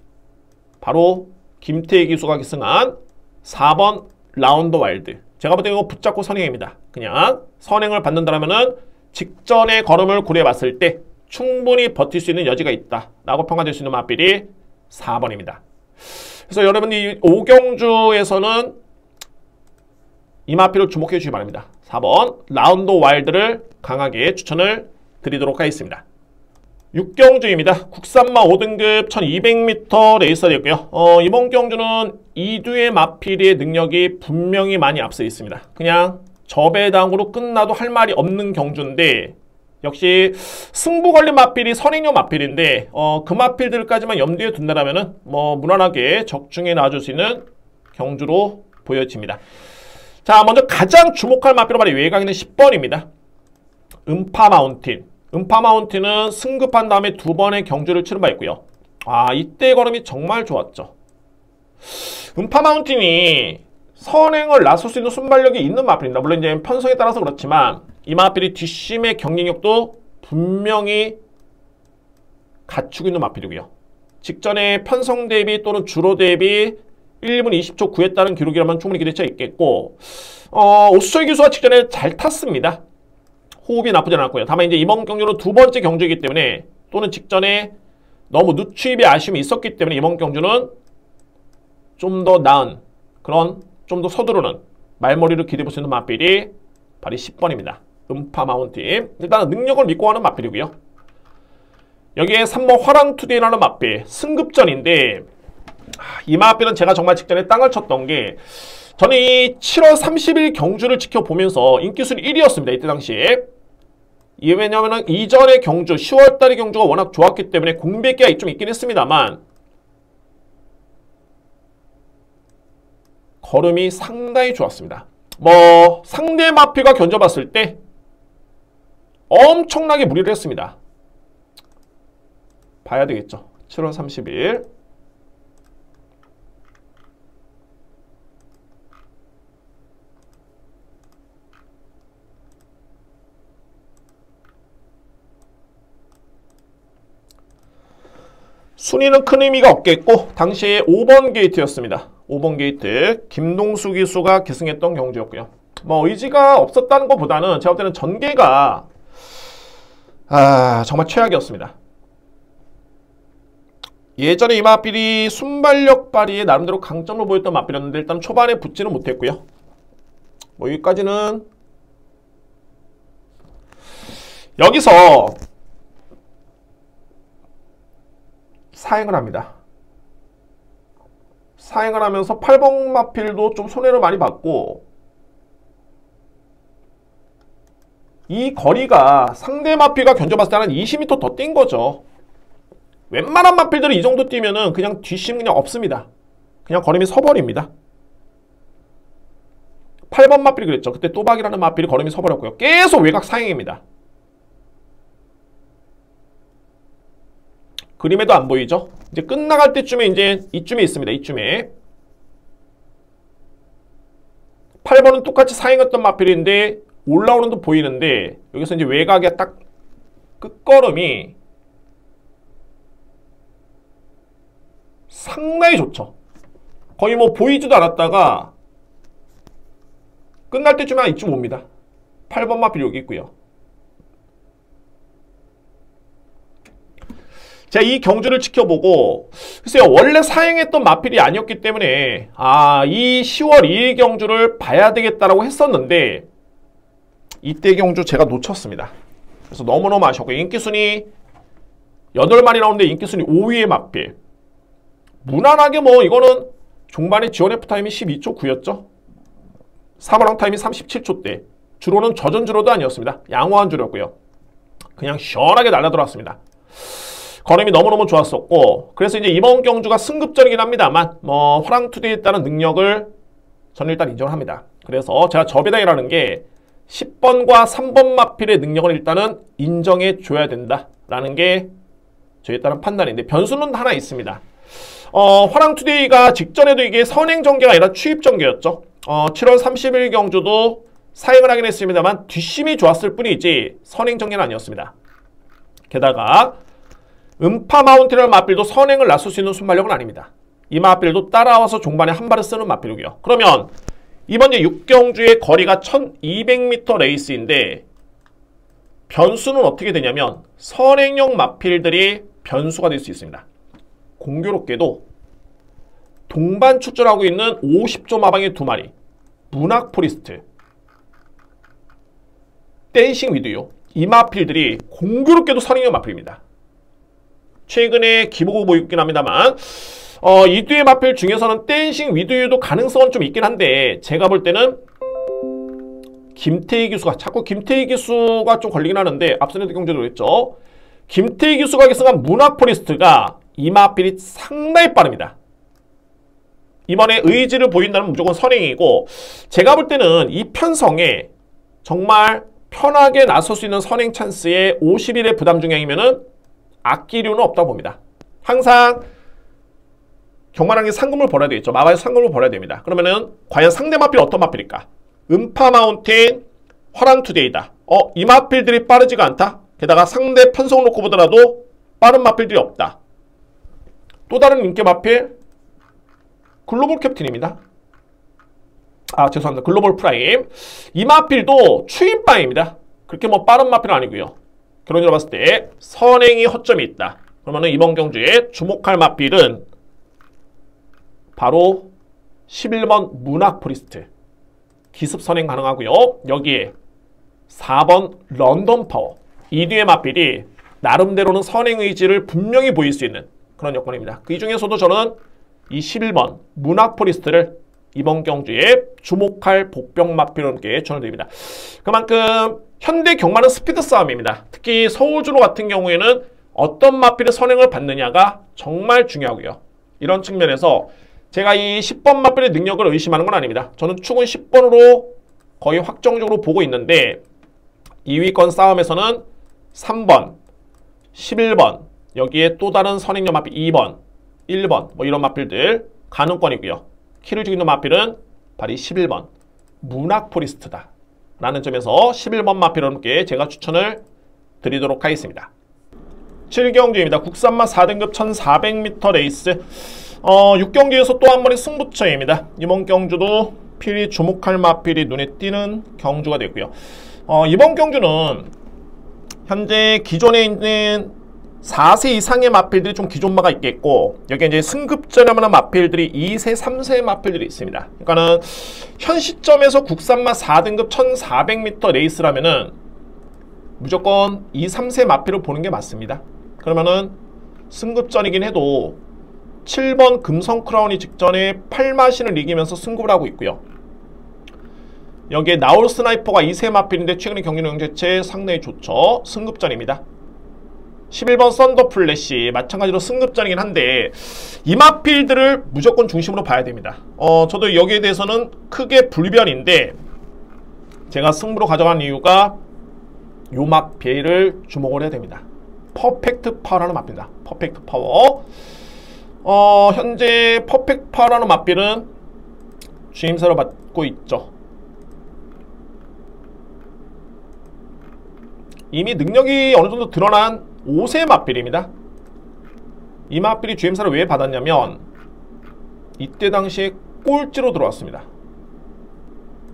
바로 김태희 기수가 기승한 4번 라운드 와일드. 제가 볼 때 이거 붙잡고 선행입니다. 그냥 선행을 받는다면은 직전의 걸음을 고려해 봤을 때 충분히 버틸 수 있는 여지가 있다 라고 평가될 수 있는 마필이 4번입니다. 그래서 여러분이 5경주에서는 이 마필을 주목해 주시기 바랍니다. 4번 라운드 와일드를 강하게 추천을 드리도록 하겠습니다. 6경주입니다. 국산마 5등급 1200m 레이서 되고요. 이번 경주는 이두의 마필의 능력이 분명히 많이 앞서 있습니다. 그냥 저배당으로 끝나도 할 말이 없는 경주인데 역시 승부 걸린 마필이 선행용 마필인데 그 마필들까지만 염두에 둔다라면은 뭐 무난하게 적중에 놔줄 수 있는 경주로 보여집니다. 자, 먼저 가장 주목할 마필은 바로 외곽에 있는 10번입니다. 음파 마운틴. 음파 마운틴은 승급한 다음에 2번의 경주를 치른 바 있고요. 이때 걸음이 정말 좋았죠. 음파 마운틴이 선행을 나설 수 있는 순발력이 있는 마필입니다. 물론 이제 편성에 따라서 그렇지만 이 마필이 뒷심의 경쟁력도 분명히 갖추고 있는 마필이고요. 직전에 편성 대비 또는 주로 대비 1분 20초 9했다는 기록이라면 충분히 기대차 있겠고 오수철 기수가 직전에 잘 탔습니다. 호흡이 나쁘지 않았고요. 다만 이제 이번 경주는 2번째 경주이기 때문에 또는 직전에 너무 누추입의 아쉬움이 있었기 때문에 이번 경주는 좀 더 나은 그런 좀 더 서두르는 말머리를 기대해 볼 수 있는 마필이 바로 10번입니다. 음파 마운틴. 일단은 능력을 믿고 하는 마필이고요. 여기에 3번 화랑투데이라는 마필. 승급전인데 이 마필은 제가 정말 직전에 땅을 쳤던 게 저는 이 7월 30일 경주를 지켜보면서 인기순위 1위였습니다. 이때 당시에. 이게 왜냐면은 이전의 경주, 10월달의 경주가 워낙 좋았기 때문에 공백기가 좀 있긴 했습니다만 걸음이 상당히 좋았습니다. 뭐 상대 마필과 견져봤을 때 엄청나게 무리를 했습니다. 봐야 되겠죠. 7월 30일. 순위는 큰 의미가 없겠고 당시에 5번 게이트였습니다. 5번 게이트 김동수 기수가 계승했던 경주였고요. 뭐 의지가 없었다는 것보다는 제가 볼 때는 전개가 정말 최악이었습니다. 예전에 이 마필이 순발력 발휘에 나름대로 강점을 보였던 마필이었는데 일단 초반에 붙지는 못했고요. 뭐 여기까지는 여기서 사행을 합니다. 사행을 하면서 8번 마필도 좀 손해를 많이 받고 이 거리가 상대 마필과 견져봤을 때는 20m 더 뛴 거죠. 웬만한 마필들이 이 정도 뛰면은 그냥 뒷심 그냥 없습니다. 그냥 걸음이 서버립니다. 8번 마필이 그랬죠. 그때 또박이라는 마필이 걸음이 서버렸고요. 계속 외곽 사행입니다. 그림에도 안 보이죠? 이제 끝나갈 때쯤에 이제 이쯤에 있습니다. 이쯤에 8번은 똑같이 사행했던 마필인데 올라오는 도 보이는데 여기서 이제 외곽에 딱 끝걸음이 상당히 좋죠. 거의 뭐 보이지도 않았다가 끝날 때쯤에 한 이쯤 옵니다. 8번 마필 여기 있고요. 제가 이 경주를 지켜보고 글쎄요 원래 사행했던 마필이 아니었기 때문에 이 10월 2일 경주를 봐야 되겠다라고 했었는데 이때 경주 제가 놓쳤습니다. 그래서 너무너무 아쉬웠고 인기순위 8마리 나오는데 인기순위 5위의 마필 무난하게 뭐 이거는 종반에 지원 F 타임이 12초 9였죠. 3호랑 타임이 37초대 주로는 저전 주로도 아니었습니다. 양호한 주로였고요. 그냥 시원하게 날라들어왔습니다. 걸음이 너무너무 좋았었고 그래서 이제 이번 경주가 승급전이긴 합니다만 뭐 화랑투데이에 따른 능력을 저는 일단 인정을 합니다. 그래서 제가 저배당이라는 게 10번과 3번 마필의 능력을 일단은 인정해 줘야 된다라는 게 저에 따른 판단인데 변수는 하나 있습니다. 화랑투데이가 직전에도 이게 선행전개가 아니라 추입전개였죠. 7월 30일 경주도 사행을 하긴 했습니다만 뒷심이 좋았을 뿐이지 선행전개는 아니었습니다. 게다가 음파 마운틴이라는 마필도 선행을 나설 수 있는 순발력은 아닙니다. 이 마필도 따라와서 종반에 한 발을 쓰는 마필이고요. 그러면 이번 6경주의 거리가 1200m 레이스인데 변수는 어떻게 되냐면 선행형 마필들이 변수가 될 수 있습니다. 공교롭게도 동반 출전하고 있는 50조 마방의 2마리 문학 포리스트 댄싱 위드유 이 마필들이 공교롭게도 선행형 마필입니다. 최근에 기복을 보이긴 합니다만 이 뒤의 마필 중에서는 댄싱 위드유도 가능성은 좀 있긴 한데 제가 볼 때는 김태희 기수가 자꾸 김태희 기수가 좀 걸리긴 하는데 앞선 경주도 그랬죠. 김태희 기수가 계승한 문학 포리스트가 이 마필이 상당히 빠릅니다. 이번에 의지를 보인다면 무조건 선행이고 제가 볼 때는 이 편성에 정말 편하게 나설 수 있는 선행 찬스에 50일의 부담 중량이면은 아끼류는 없다고 봅니다. 항상 경마랑이 상금을 벌어야 되겠죠. 마바에서 상금을 벌어야 됩니다. 그러면은 과연 상대 마필 어떤 마필일까? 음파 마운틴, 화랑투데이다. 이 마필들이 빠르지가 않다. 게다가 상대 편성 놓고 보더라도 빠른 마필들이 없다. 또 다른 인기 마필 글로벌 캡틴입니다. 죄송합니다. 글로벌 프라임. 이 마필도 추임바입니다. 그렇게 뭐 빠른 마필은 아니고요. 결론적으로 봤을 때 선행이 허점이 있다. 그러면 이번 경주에 주목할 마필은 바로 11번 문학 포리스트. 기습 선행 가능하고요. 여기에 4번 런던 파워. 이 뒤의 마필이 나름대로는 선행 의지를 분명히 보일 수 있는 그런 여건입니다. 그 중에서도 저는 이 11번 문학 포리스트를 이번 경주에 주목할 복병 마필을 함께 전해드립니다. 그만큼 현대 경마는 스피드 싸움입니다. 특히 서울주로 같은 경우에는 어떤 마필의 선행을 받느냐가 정말 중요하고요. 이런 측면에서 제가 이 10번 마필의 능력을 의심하는 건 아닙니다. 저는 축은 10번으로 거의 확정적으로 보고 있는데 2위권 싸움에서는 3번, 11번, 여기에 또 다른 선행력 마필 2번, 1번 뭐 이런 마필들 가능권이고요. 키를 죽이는 마필은 바로 11번 문학포리스트다 라는 점에서 11번 마필을 함께 제가 추천을 드리도록 하겠습니다. 7경주입니다. 국산마 4등급 1400m 레이스 6경주에서 또 한 번의 승부처입니다. 이번 경주도 필히 주목할 마필이 눈에 띄는 경주가 됐고요. 이번 경주는 현재 기존에 있는 4세 이상의 마필들이 좀 기존마가 있겠고 여기에 이제 승급전하는 마필들이 2세, 3세 마필들이 있습니다. 그러니까는 현 시점에서 국산마 4등급 1400m 레이스라면은 무조건 2, 3세 마필을 보는 게 맞습니다. 그러면은 승급전이긴 해도 7번 금성 크라운이 직전에 8마신을 이기면서 승급을 하고 있고요. 여기에 나올 스나이퍼가 2세 마필인데 최근에 경기는 영재체 상당히 좋죠. 승급전입니다. 11번 썬더 플래시 마찬가지로 승급전이긴 한데 이 마필들을 무조건 중심으로 봐야 됩니다. 저도 여기에 대해서는 크게 불변인데 제가 승부로 가져간 이유가 요 마필을 주목을 해야 됩니다. 퍼펙트 파워라는 마필입니다. 퍼펙트 파워. 현재 퍼펙트 파워라는 마필은 주임사로 맡고 있죠. 이미 능력이 어느 정도 드러난 5세 마필입니다. 이 마필이 주임사를 왜 받았냐면 이때 당시에 꼴찌로 들어왔습니다.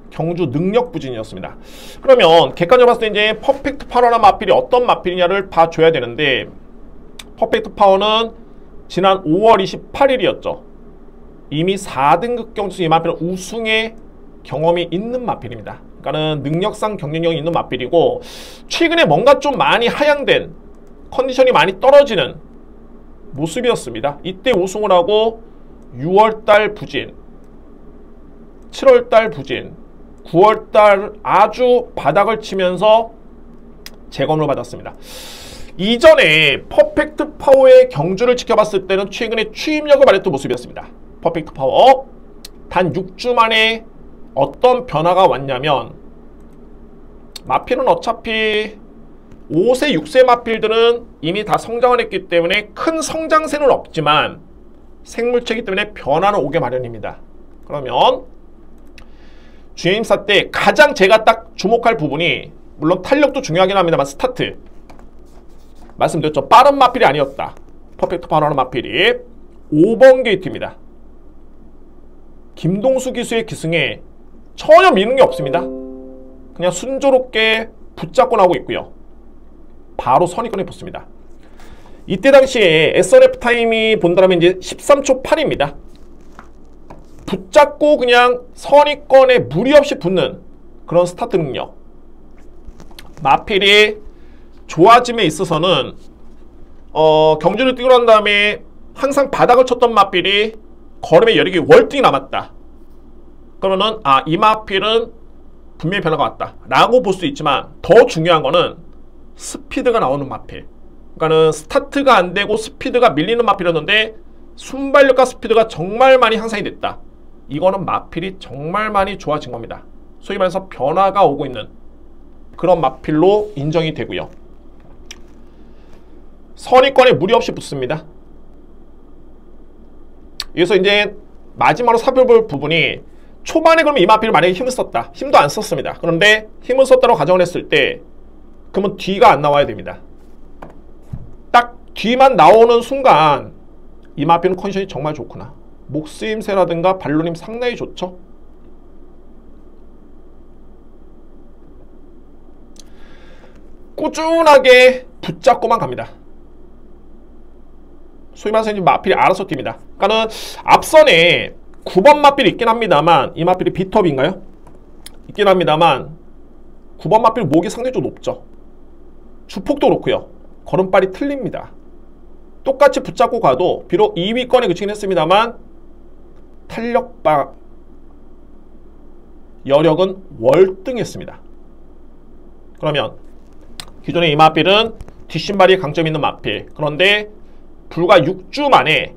경주 능력 부진이었습니다. 그러면 객관적으로 봤을 때 이제 퍼펙트 파워라는 마필이 어떤 마필이냐를 봐줘야 되는데 퍼펙트 파워는 지난 5월 28일이었죠. 이미 4등급 경주에서 이 마필은 우승의 경험이 있는 마필입니다. 그러니까는 능력상 경쟁력이 있는 마필이고 최근에 뭔가 좀 많이 하향된 컨디션이 많이 떨어지는 모습이었습니다. 이때 우승을 하고 6월달 부진, 7월달 부진, 9월달 아주 바닥을 치면서 재검을 받았습니다. 이전에 퍼펙트 파워의 경주를 지켜봤을 때는 최근에 추임력을 발휘했던 모습이었습니다. 퍼펙트 파워 단 6주 만에 어떤 변화가 왔냐면 마필은 어차피 5세, 6세 마필들은 이미 다 성장을 했기 때문에 큰 성장세는 없지만 생물체이기 때문에 변화는 오게 마련입니다. 그러면 주임사 때 가장 제가 딱 주목할 부분이 물론 탄력도 중요하긴 합니다만 스타트 말씀드렸죠. 빠른 마필이 아니었다. 퍼펙트 파워라는 마필이 5번 게이트입니다. 김동수 기수의 기승에 전혀 미는 게 없습니다. 그냥 순조롭게 붙잡고 나오고 있고요. 바로 선입권에 붙습니다. 이때 당시에 SRF 타임이 본다면 이제 13초 8입니다. 붙잡고 그냥 선입권에 무리 없이 붙는 그런 스타트 능력. 마필이 좋아짐에 있어서는 경주를 뛰고 난 다음에 항상 바닥을 쳤던 마필이 걸음의 여력이 월등히 남았다. 그러면은 이 마필은 분명히 변화가 왔다 라고 볼 수 있지만 더 중요한 거는 스피드가 나오는 마필. 그러니까는 스타트가 안 되고 스피드가 밀리는 마필이었는데 순발력과 스피드가 정말 많이 향상이 됐다. 이거는 마필이 정말 많이 좋아진 겁니다. 소위 말해서 변화가 오고 있는 그런 마필로 인정이 되고요. 선입권에 무리 없이 붙습니다. 여기서 이제 마지막으로 살펴볼 부분이 초반에 그러면 이 마필을 만약에 힘을 썼다. 힘도 안 썼습니다. 그런데 힘을 썼다고 가정을 했을 때 그러면 뒤가 안 나와야 됩니다. 딱 뒤만 나오는 순간 이 마필은 컨디션이 정말 좋구나. 목쓰임새라든가 발로림 상당히 좋죠. 꾸준하게 붙잡고만 갑니다. 소위 말해서 이제 마필이 알아서 뜁니다. 그러니까는 앞선에 9번 마필이 있긴 합니다만 이 마필이 비톱인가요? 있긴 합니다만 9번 마필 목이 상당히 좀 높죠. 주폭도 그렇고요. 걸음발이 틀립니다. 똑같이 붙잡고 가도 비록 2위권에 그치긴 했습니다만 탄력바 여력은 월등했습니다. 그러면 기존의 이마필은 뒷신발이 강점 있는 마필, 그런데 불과 6주 만에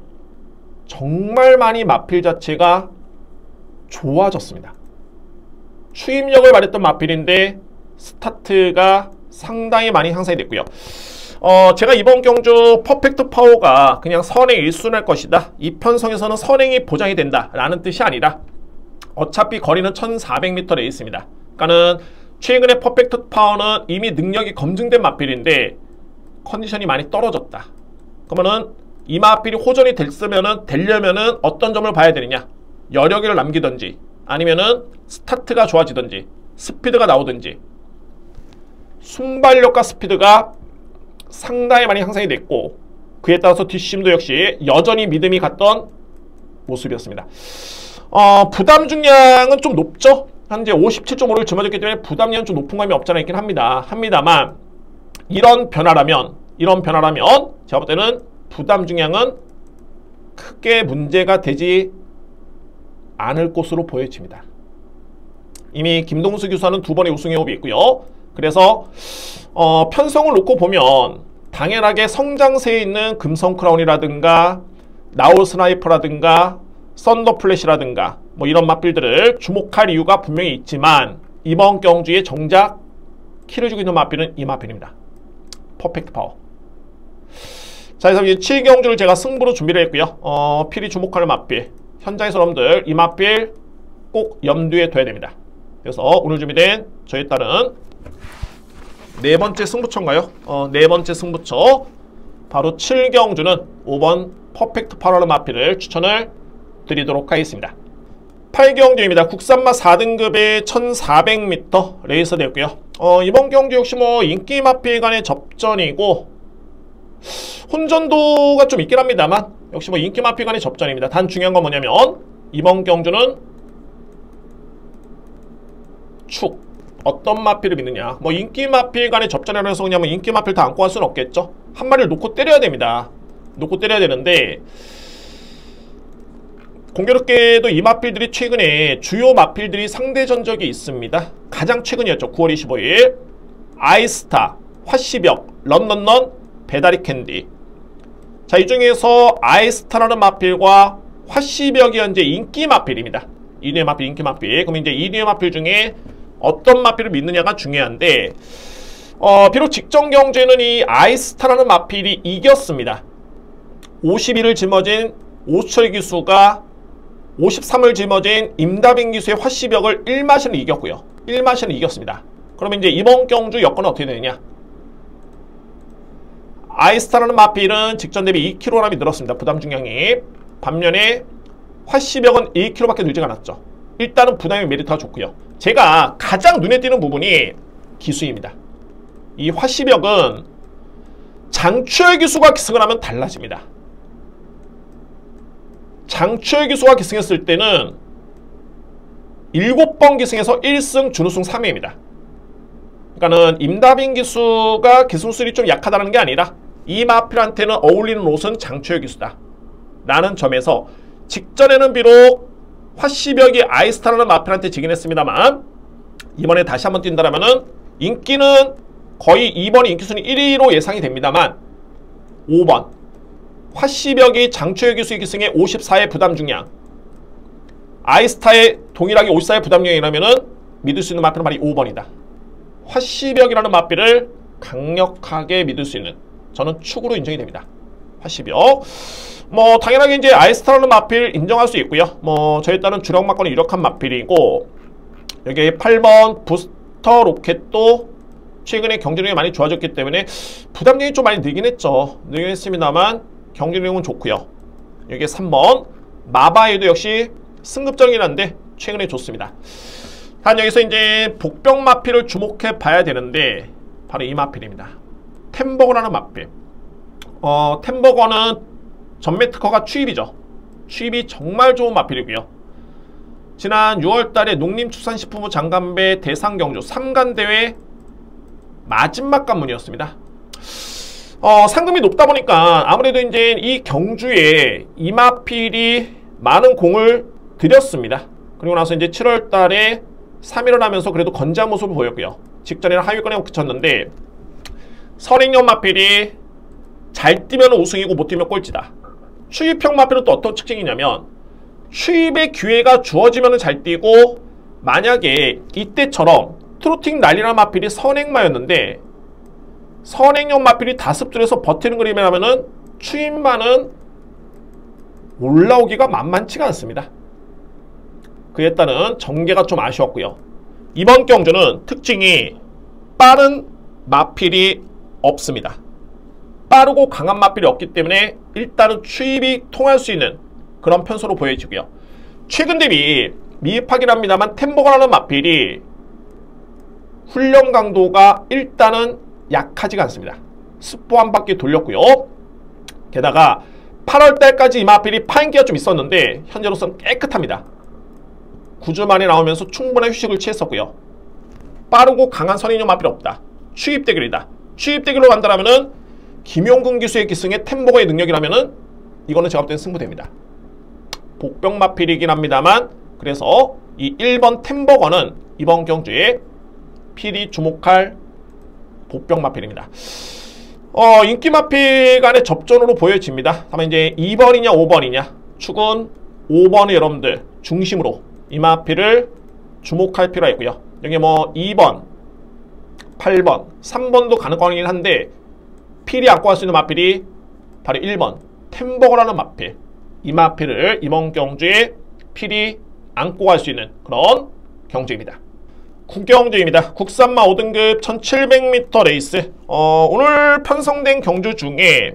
정말 많이 마필 자체가 좋아졌습니다. 추임력을 발휘했던 마필인데 스타트가 상당히 많이 향상이 됐고요. 제가 이번 경주 퍼펙트 파워가 그냥 선행 1순할 것이다, 이 편성에서는 선행이 보장이 된다 라는 뜻이 아니라 어차피 거리는 1400m 레이스입니다. 그러니까는 최근에 퍼펙트 파워는 이미 능력이 검증된 마필인데 컨디션이 많이 떨어졌다. 그러면은 이 마필이 호전이 되려면은 어떤 점을 봐야 되느냐? 여력을 남기든지 아니면은 스타트가 좋아지든지 스피드가 나오든지. 순발력과 스피드가 상당히 많이 향상이 됐고 그에 따라서 뒷심도 역시 여전히 믿음이 갔던 모습이었습니다. 부담 중량은 좀 높죠? 현재 57.5를 짊어졌기 때문에 부담량은 좀 높은 감이 없지 않아 있긴 합니다만 이런 변화라면 제가 볼 때는 부담 중량은 크게 문제가 되지 않을 것으로 보여집니다. 이미 김동수 교수와는 2번의 우승 호흡이 있고요. 그래서 편성을 놓고 보면 당연하게 성장세에 있는 금성 크라운이라든가 나올 스나이퍼라든가 썬더 플래시라든가 뭐 이런 마필들을 주목할 이유가 분명히 있지만 이번 경주에 정작 키를 주고 있는 마필은 이 마필입니다. 퍼펙트 파워. 자, 그래서 이제 7경주를 제가 승부로 준비를 했고요. 필히 주목할 마필, 현장에서 여러분들 이 마필 꼭 염두에 둬야 됩니다. 그래서 오늘 준비된 저에 따른 네 번째 승부처인가요? 네 번째 승부처 바로 7경주는 5번 퍼펙트 파워라는 마필을 추천을 드리도록 하겠습니다. 8경주입니다. 국산마 4등급의 1400m 레이서 되었고요. 이번 경주 역시 뭐 인기 마필 간의 접전이고 혼전도가 좀 있긴 합니다만 역시 뭐 인기 마필 간의 접전입니다. 단 중요한 건 뭐냐면 이번 경주는 축, 어떤 마필을 믿느냐. 뭐 인기 마필 간의 접전이라고 해서 그냥 뭐 인기 마필 다 안고 갈 수는 없겠죠. 한 마리를 놓고 때려야 됩니다. 놓고 때려야 되는데 공교롭게도 이 마필들이 최근에 주요 마필들이 상대 전적이 있습니다. 가장 최근이었죠. 9월 25일 아이스타, 화시벽, 런런런, 배다리 캔디. 자, 이 중에서 아이스타라는 마필과 화시벽이 현재 인기 마필입니다. 2류의 마필, 인기 마필. 그럼 이제 2류의 마필 중에 어떤 마필을 믿느냐가 중요한데 비록 직전 경주에는 이 아이스타라는 마필이 이겼습니다. 51을 짊어진 오수철 기수가 53을 짊어진 임다빈 기수의 화시벽을 1마신을 이겼고요. 1마신을 이겼습니다. 그러면 이제 이번 경주 여건은 어떻게 되느냐? 아이스타라는 마필은 직전 대비 2kg이 늘었습니다. 부담 중량이. 반면에 화시벽은 1kg밖에 늘지가 않았죠. 일단은 부담의 메리트가 좋고요. 제가 가장 눈에 띄는 부분이 기수입니다. 이 화시벽은 장추열 기수가 기승을 하면 달라집니다. 장추열 기수가 기승했을 때는 7번 기승에서 1승 준우승 3회입니다. 그러니까는 임다빈 기수가 기승술이 좀 약하다는 게 아니라 이 마필한테는 어울리는 옷은 장추열 기수다 라는 점에서 직전에는 비록 화시벽이 아이스타라는 마필한테 지긴 했습니다만 이번에 다시 한번 뛴다라면은 인기는 거의 이번에 인기순위 1위로 예상이 됩니다만 5번 화시벽이 장추열 기수의 기승의 54의 부담 중량, 아이스타의 동일하게 54의 부담 중량이라면은 믿을 수 있는 마필은 바로 5번이다. 화시벽이라는 마필을 강력하게 믿을 수 있는, 저는 축으로 인정이 됩니다. 화시벽. 뭐 당연하게 이제 아이스타라는 마필 인정할 수 있고요. 뭐 저에 따른 주력 마건이 유력한 마필이고, 여기 8번 부스터 로켓도 최근에 경쟁력이 많이 좋아졌기 때문에 부담력이 좀 많이 늘긴 했죠. 늘긴 했습니다만 경쟁력은 좋고요. 여기 3번 마바이도 역시 승급적이긴 한데 최근에 좋습니다. 단 여기서 이제 복병 마필을 주목해 봐야 되는데 바로 이 마필입니다. 템버거라는 마필. 템버거는 전매 특허가 추입이죠. 추입이 정말 좋은 마필이고요. 지난 6월달에 농림축산식품부 장관배 대상경주 3간대회 마지막 관문이었습니다. 상금이 높다 보니까 아무래도 이제 이 경주에 이 마필이 많은 공을 들였습니다. 그리고 나서 이제 7월달에 3위를 하면서 그래도 건재한 모습을 보였고요. 직전에는 하위권에 그쳤는데 선행형 마필이 잘 뛰면 우승이고 못 뛰면 꼴찌다. 추입형 마필은 또 어떤 특징이냐면 추입의 기회가 주어지면 잘 뛰고, 만약에 이때처럼 트로팅 난리난 마필이 선행마였는데 선행형 마필이 다습줄에서 버티는 그림이라면은 추입마는 올라오기가 만만치가 않습니다. 그에 따른 전개가 좀 아쉬웠고요. 이번 경주는 특징이 빠른 마필이 없습니다. 빠르고 강한 마필이 없기 때문에 일단은 추입이 통할 수 있는 그런 편수로 보여지고요. 최근 대비 미흡하긴 합니다만 템버거라는 마필이 훈련 강도가 일단은 약하지가 않습니다. 스포 한 바퀴 돌렸고요. 게다가 8월달까지 이 마필이 파인기가 좀 있었는데 현재로서는 깨끗합니다. 9주 만에 나오면서 충분한 휴식을 취했었고요. 빠르고 강한 선인용 마필이 없다. 추입 대결이다. 추입 대결로 간다라면은 김용근 기수의 기승의 템버거의 능력이라면은 이거는 제가 볼 때는 승부됩니다. 복병 마필이긴 합니다만, 그래서 이 1번 템버거는 이번 경주에 필히 주목할 복병 마필입니다. 인기 마필 간의 접전으로 보여집니다. 다만 이제 2번이냐 5번이냐, 축은 5번의 여러분들 중심으로 이 마필을 주목할 필요가 있고요. 여기 뭐 2번, 8번, 3번도 가능하긴 한데 필히 안고 갈 수 있는 마필이 바로 1번 템버거라는 마필. 이 마필을 이번 경주에 필히 안고 갈 수 있는 그런 경주입니다. 국경주입니다. 국산마 5등급 1700m 레이스. 오늘 편성된 경주 중에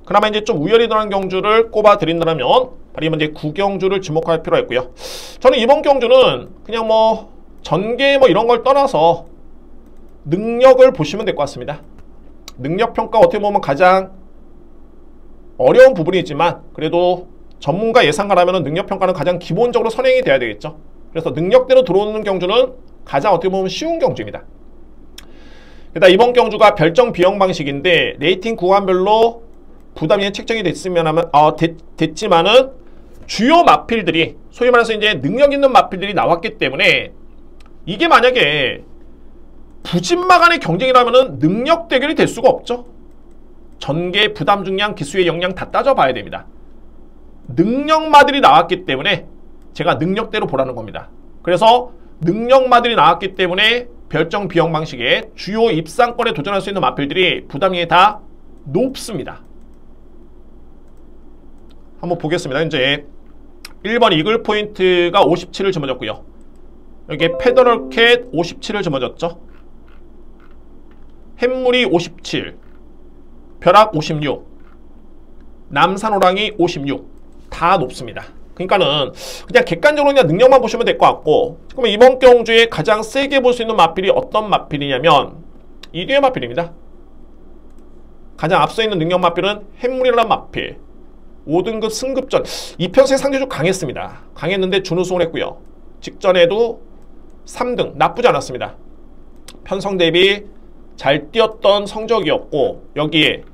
그나마 이제 좀 우열이 드는 경주를 꼽아 드린다면 바로 이번 이제 구경주를 주목할 필요가 있고요. 저는 이번 경주는 그냥 뭐 전개 뭐 이런 걸 떠나서 능력을 보시면 될 것 같습니다. 능력 평가 어떻게 보면 가장 어려운 부분이지만 그래도 전문가 예상가라면 능력 평가는 가장 기본적으로 선행이 돼야 되겠죠. 그래서 능력대로 들어오는 경주는 가장 어떻게 보면 쉬운 경주입니다. 게다가 이번 경주가 별정 비용 방식인데 레이팅 구간별로 부담이 책정이 됐지만은 주요 마필들이 소위 말해서 이제 능력 있는 마필들이 나왔기 때문에 이게 만약에 부진마 간의 경쟁이라면은 능력 대결이 될 수가 없죠. 전개, 부담 중량, 기수의 역량 다 따져봐야 됩니다. 능력마들이 나왔기 때문에 제가 능력대로 보라는 겁니다. 그래서 능력마들이 나왔기 때문에 별정 비용 방식의 주요 입상권에 도전할 수 있는 마필들이 부담이 다 높습니다. 한번 보겠습니다. 현재 1번 이글 포인트가 57을 짊어졌고요. 여기에 페더럴캣 57을 짊어졌죠. 햇물이 57, 벼락 56, 남산호랑이 56, 다 높습니다. 그러니까는 그냥 객관적으로 그냥 능력만 보시면 될 것 같고, 그러면 이번 경주에 가장 세게 볼 수 있는 마필이 어떤 마필이냐면 이 뒤의 마필입니다. 가장 앞서 있는 능력 마필은 햇물이라는 마필. 5등급 승급전 2편수에 상대적으로 강했습니다. 강했는데 준우승을 했고요. 직전에도 3등 나쁘지 않았습니다. 편성 대비 잘 뛰었던 성적이었고, 여기에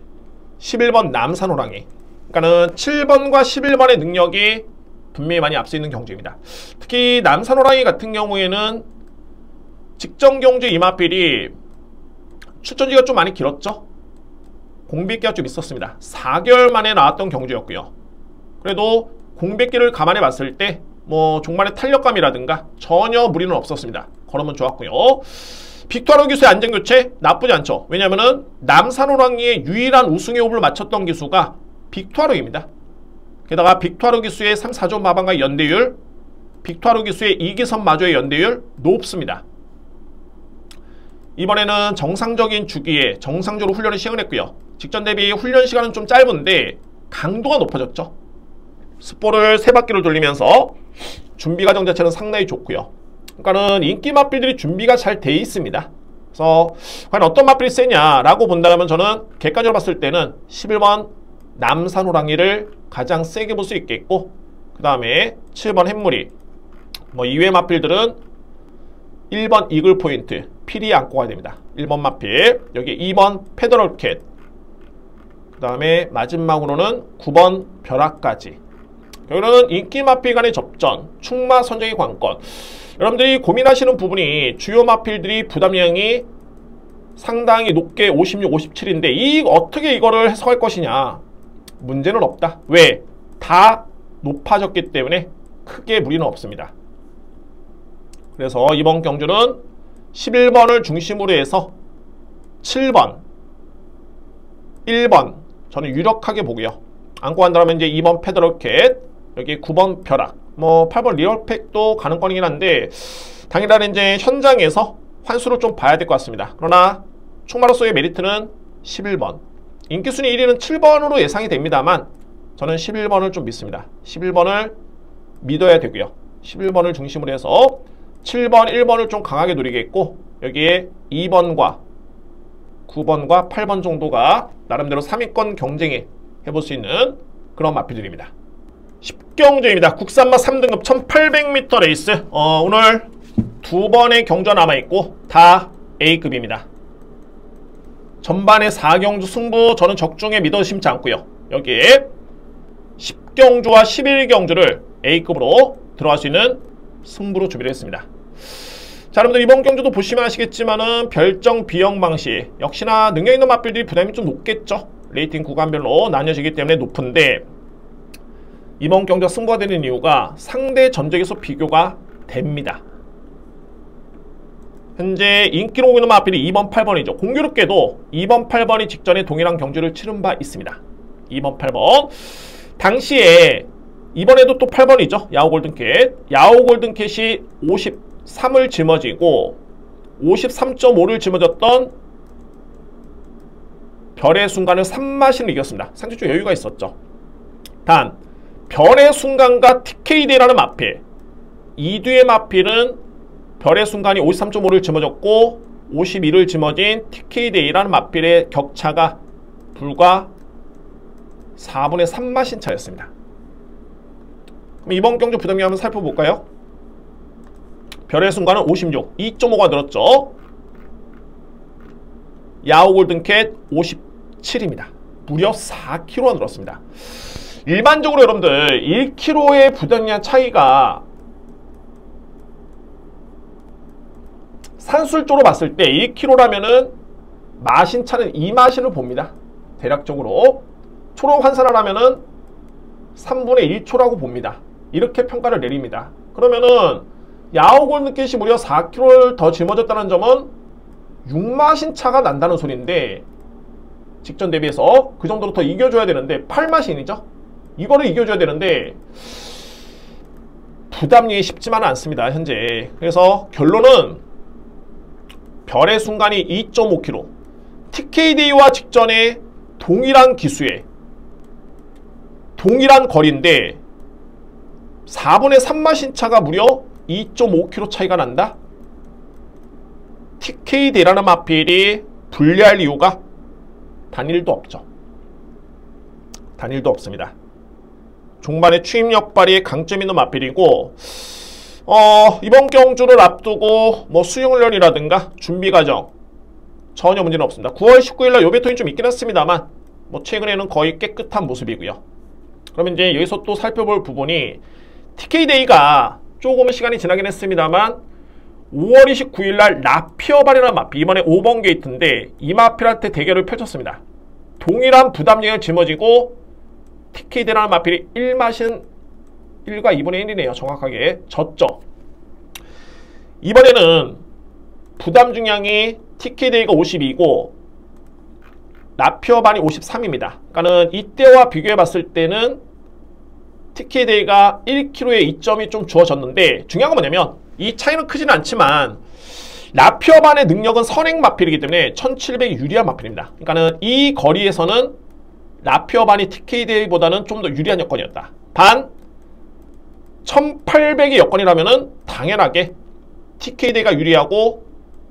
11번 남산호랑이, 그러니까는 7번과 11번의 능력이 분명히 많이 앞서 있는 경주입니다. 특히 남산호랑이 같은 경우에는 직전 경주 이마필이 출전지가 좀 많이 길었죠. 공백기가 좀 있었습니다. 4개월 만에 나왔던 경주였고요. 그래도 공백기를 감안해 봤을 때 뭐 종말의 탄력감이라든가 전혀 무리는 없었습니다. 걸으면 좋았고요. 빅투아르 기수의 안전교체 나쁘지 않죠. 왜냐면은 남산호랑이의 유일한 우승의 호흡을 맞췄던 기수가 빅투아르입니다. 게다가 빅투아르 기수의 3, 4조 마방과의 연대율, 빅투아르 기수의 이기선 마저의 연대율 높습니다. 이번에는 정상적인 주기에 정상적으로 훈련을 시행했고요. 직전 대비 훈련 시간은 좀 짧은데 강도가 높아졌죠. 스포를 3바퀴를 돌리면서 준비 과정 자체는 상당히 좋고요. 그러니까는 인기 마필들이 준비가 잘 돼 있습니다. 그래서 과연 어떤 마필이 세냐라고 본다면 저는 객관적으로 봤을 때는 11번 남산호랑이를 가장 세게 볼 수 있겠고, 그 다음에 7번 햇물이, 뭐 이외의 마필들은 1번 이글 포인트 필히 안고 가야 됩니다. 1번 마필, 여기 2번 페더럴캣, 그 다음에 마지막으로는 9번 벼락까지. 여기는 인기 마필 간의 접전, 충마 선정의 관건. 여러분들이 고민하시는 부분이 주요 마필들이 부담량이 상당히 높게 56, 57인데 어떻게 이거를 해석할 것이냐. 문제는 없다. 왜? 다 높아졌기 때문에 크게 무리는 없습니다. 그래서 이번 경주는 11번을 중심으로 해서 7번, 1번 저는 유력하게 보고요. 안고 간다면 이제 2번 페더로켓, 여기 9번 벼락, 뭐 8번 리얼팩도 가능권이긴 한데 당일날 이제 현장에서 환수를 좀 봐야 될 것 같습니다. 그러나 충마로서의 메리트는 11번, 인기순위 1위는 7번으로 예상이 됩니다만 저는 11번을 좀 믿습니다. 11번을 믿어야 되고요. 11번을 중심으로 해서 7번, 1번을 좀 강하게 노리겠고 여기에 2번과 9번과 8번 정도가 나름대로 3위권 경쟁에 해볼 수 있는 그런 마필들입니다. 10경주입니다. 국산마 3등급 1800m 레이스. 오늘 2번의 경주가 남아있고 다 A급입니다. 전반의 4경주 승부 저는 적중에 믿어 심지 않고요. 여기에 10경주와 11경주를 A급으로 들어갈 수 있는 승부로 준비를 했습니다. 자, 여러분들 이번 경주도 보시면 아시겠지만은 별정 비영 방식 역시나 능력 있는 마필들이 부담이 좀 높겠죠. 레이팅 구간별로 나뉘어지기 때문에 높은데 이번 경주가 승부가 되는 이유가 상대 전적에서 비교가 됩니다. 현재 인기로 오고 있는 마필이 2번, 8번이죠. 공교롭게도 2번, 8번이 직전에 동일한 경주를 치른 바 있습니다. 2번, 8번. 당시에 이번에도 또 8번이죠. 야오 골든캣. 야오 골든캣이 53을 짊어지고 53.5를 짊어졌던 별의 순간을 3마신을 이겼습니다. 상당히 좀 여유가 있었죠. 단 별의 순간과 TKD라는 마필, 이 뒤의 마필은 별의 순간이 53.5를 짊어졌고 52를 짊어진 TKD라는 마필의 격차가 불과 4분의 3마신 차였습니다. 그럼 이번 경주 부담이 한번 살펴볼까요? 별의 순간은 56, 2.5가 늘었죠. 야오 골든캣 57입니다. 무려 4kg가 늘었습니다. 일반적으로 여러분들 1kg의 부담량 차이가 산술적으로 봤을 때 1kg라면은 마신차는 2마신을 봅니다. 대략적으로 초록 환산을 하면은 3분의 1초라고 봅니다. 이렇게 평가를 내립니다. 그러면은 야오 골든캣이 무려 4kg를 더 짊어졌다는 점은 6마신 차가 난다는 소리인데 직전 대비해서 그 정도로 더 이겨줘야 되는데 8마신이죠. 이거를 이겨줘야 되는데 부담이 쉽지만은 않습니다. 현재. 그래서 결론은 별의 순간이 2.5kg, TKD와 직전에 동일한 기수에 동일한 거리인데 4분의 3마신 차가 무려 2.5kg 차이가 난다? TKD라는 마필이 불리할 이유가 단일도 없죠. 단일도 없습니다. 종반의 추임력 발휘에 강점 있는 마필이고 이번 경주를 앞두고 뭐 수영훈련이라든가 준비과정 전혀 문제는 없습니다. 9월 19일날 요배통이 좀 있긴 했습니다만 뭐 최근에는 거의 깨끗한 모습이고요. 그러면 이제 여기서 또 살펴볼 부분이 TK데이가 조금 시간이 지나긴 했습니다만 5월 29일날 라피어발이라는 마필, 이번에 5번 게이트인데 이 마필한테 대결을 펼쳤습니다. 동일한 부담량을 짊어지고 TK데이라는 마필이 1마신 1과 2분의 1이네요. 정확하게 졌죠. 이번에는 부담 중량이 TK데이가 52이고 라피어반이 53입니다. 그러니까는 이때와 비교해 봤을 때는 TK데이가 1kg의 이점이 좀 주어졌는데 중요한 건 뭐냐면 이 차이는 크지는 않지만 라피어반의 능력은 선행 마필이기 때문에 1700이 유리한 마필입니다. 그러니까는 이 거리에서는 라피어반이 TK데이보다는 좀 더 유리한 여건이었다. 단 1800의 여건이라면은 당연하게 TK데이가 유리하고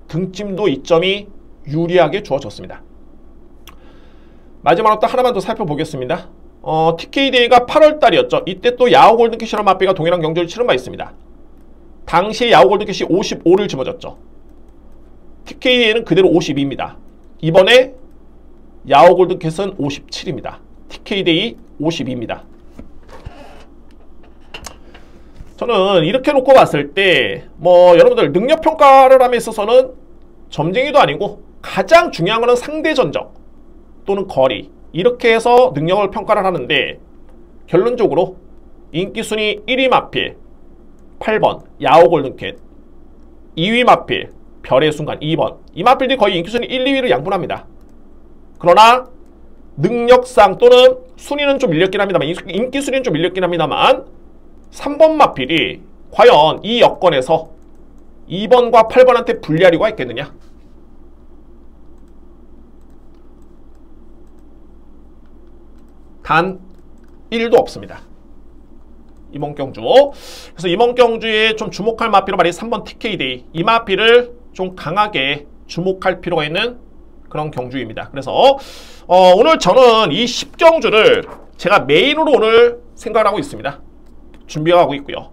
등짐도 이점이 유리하게 주어졌습니다. 마지막으로 또 하나만 더 살펴보겠습니다. TK데이가 8월달이었죠. 이때 또 야오 골든캣이라는 마필과 동일한 경주를 치른 바 있습니다. 당시에 야오 골든캣이 55를 짊어졌죠. TK데이는 그대로 52입니다. 이번에 야오 골든캣은 57입니다. TK데이 52입니다. 저는 이렇게 놓고 봤을 때 뭐 여러분들 능력평가를 함에 있어서는 점쟁이도 아니고 가장 중요한 거는 상대 전적 또는 거리, 이렇게 해서 능력을 평가를 하는데, 결론적으로 인기순위 1위 마필 8번 야오 골든캣, 2위 마필 별의 순간 2번, 이 마필들이 거의 인기순위 1, 2위를 양분합니다. 그러나 능력상 또는 순위는 좀 밀렸긴 합니다만, 인기순위는 좀 밀렸긴 합니다만 3번 마필이 과연 이 여건에서 2번과 8번한테 불리할 이유가 있겠느냐? 단 1도 없습니다. 이몽경주. 그래서 이몽경주에 좀 주목할 마필은 말이 3번 TK데이. 이 마필을 좀 강하게 주목할 필요가 있는 그런 경주입니다. 그래서 오늘 저는 이 10경주를 제가 메인으로 오늘 생각을 하고 있습니다. 준비하고 있고요.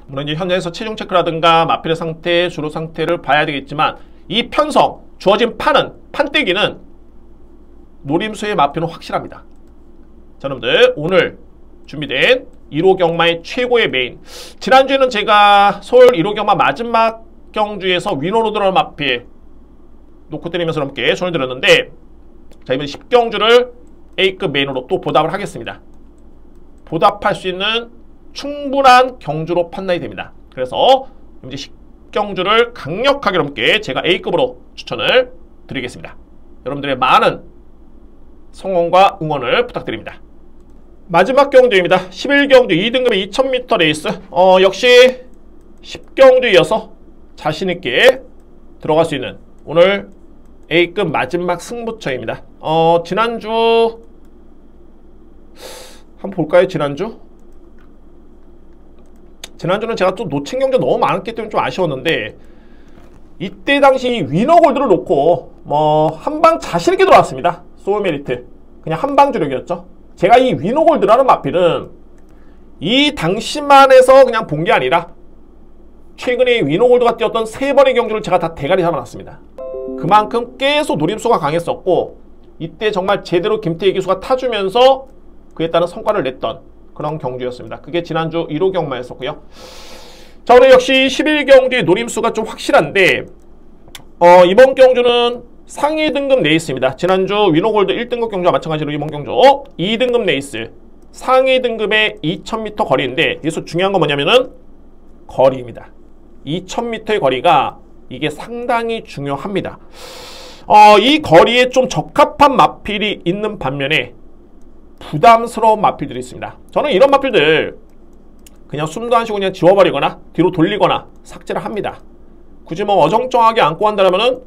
물론 이제 현장에서 체중 체크라든가 마필의 상태, 주로 상태를 봐야 되겠지만, 이 편성, 주어진 판때기는 노림수의 마필은 확실합니다. 자, 여러분들 오늘 준비된 1호 경마의 최고의 메인, 지난주에는 제가 서울 1호 경마 마지막 경주에서 위너로 들어온 마필 놓고 때리면서 함께 손을 들었는데, 자, 이번 10경주를 A급 메인으로 또 보답을 하겠습니다. 보답할 수 있는 충분한 경주로 판단이 됩니다. 그래서 이제 10경주를 강력하게 여러분께 제가 A급으로 추천을 드리겠습니다. 여러분들의 많은 성원과 응원을 부탁드립니다. 마지막 경주입니다. 11경주 2등급의 2000m 레이스. 역시 10경주에 이어서 자신있게 들어갈 수 있는 오늘 A급 마지막 승부처입니다. 지난주 한번 볼까요? 지난주는 제가 또 놓친 경기가 너무 많았기 때문에 좀 아쉬웠는데, 이때 당시 위너 골드를 놓고 뭐 한방 자신있게 들어왔습니다. 소울메리트 그냥 한방 주력이었죠. 제가 이 위너 골드라는 마필은 이 당시만 해서 그냥 본 게 아니라 최근에 위너 골드가 뛰었던 3번의 경주를 제가 다 대가리 잡아놨습니다. 그만큼 계속 노림수가 강했었고, 이때 정말 제대로 김태희 기수가 타주면서 그에 따른 성과를 냈던 그런 경주였습니다. 그게 지난주 1호 경마였었고요. 자, 오늘 역시 11경주의 노림수가 좀 확실한데, 이번 경주는 상위 등급 레이스입니다. 지난주 위너골드 1등급 경주와 마찬가지로 이번 경주 2등급 레이스, 상위 등급의 2000m 거리인데, 여기서 중요한 건 뭐냐면은 거리입니다. 2000m의 거리가 이게 상당히 중요합니다. 이 거리에 좀 적합한 마필이 있는 반면에 부담스러운 마필들이 있습니다. 저는 이런 마필들 그냥 숨도 안 쉬고 그냥 지워버리거나 뒤로 돌리거나 삭제를 합니다. 굳이 뭐 어정쩡하게 안고 한다면은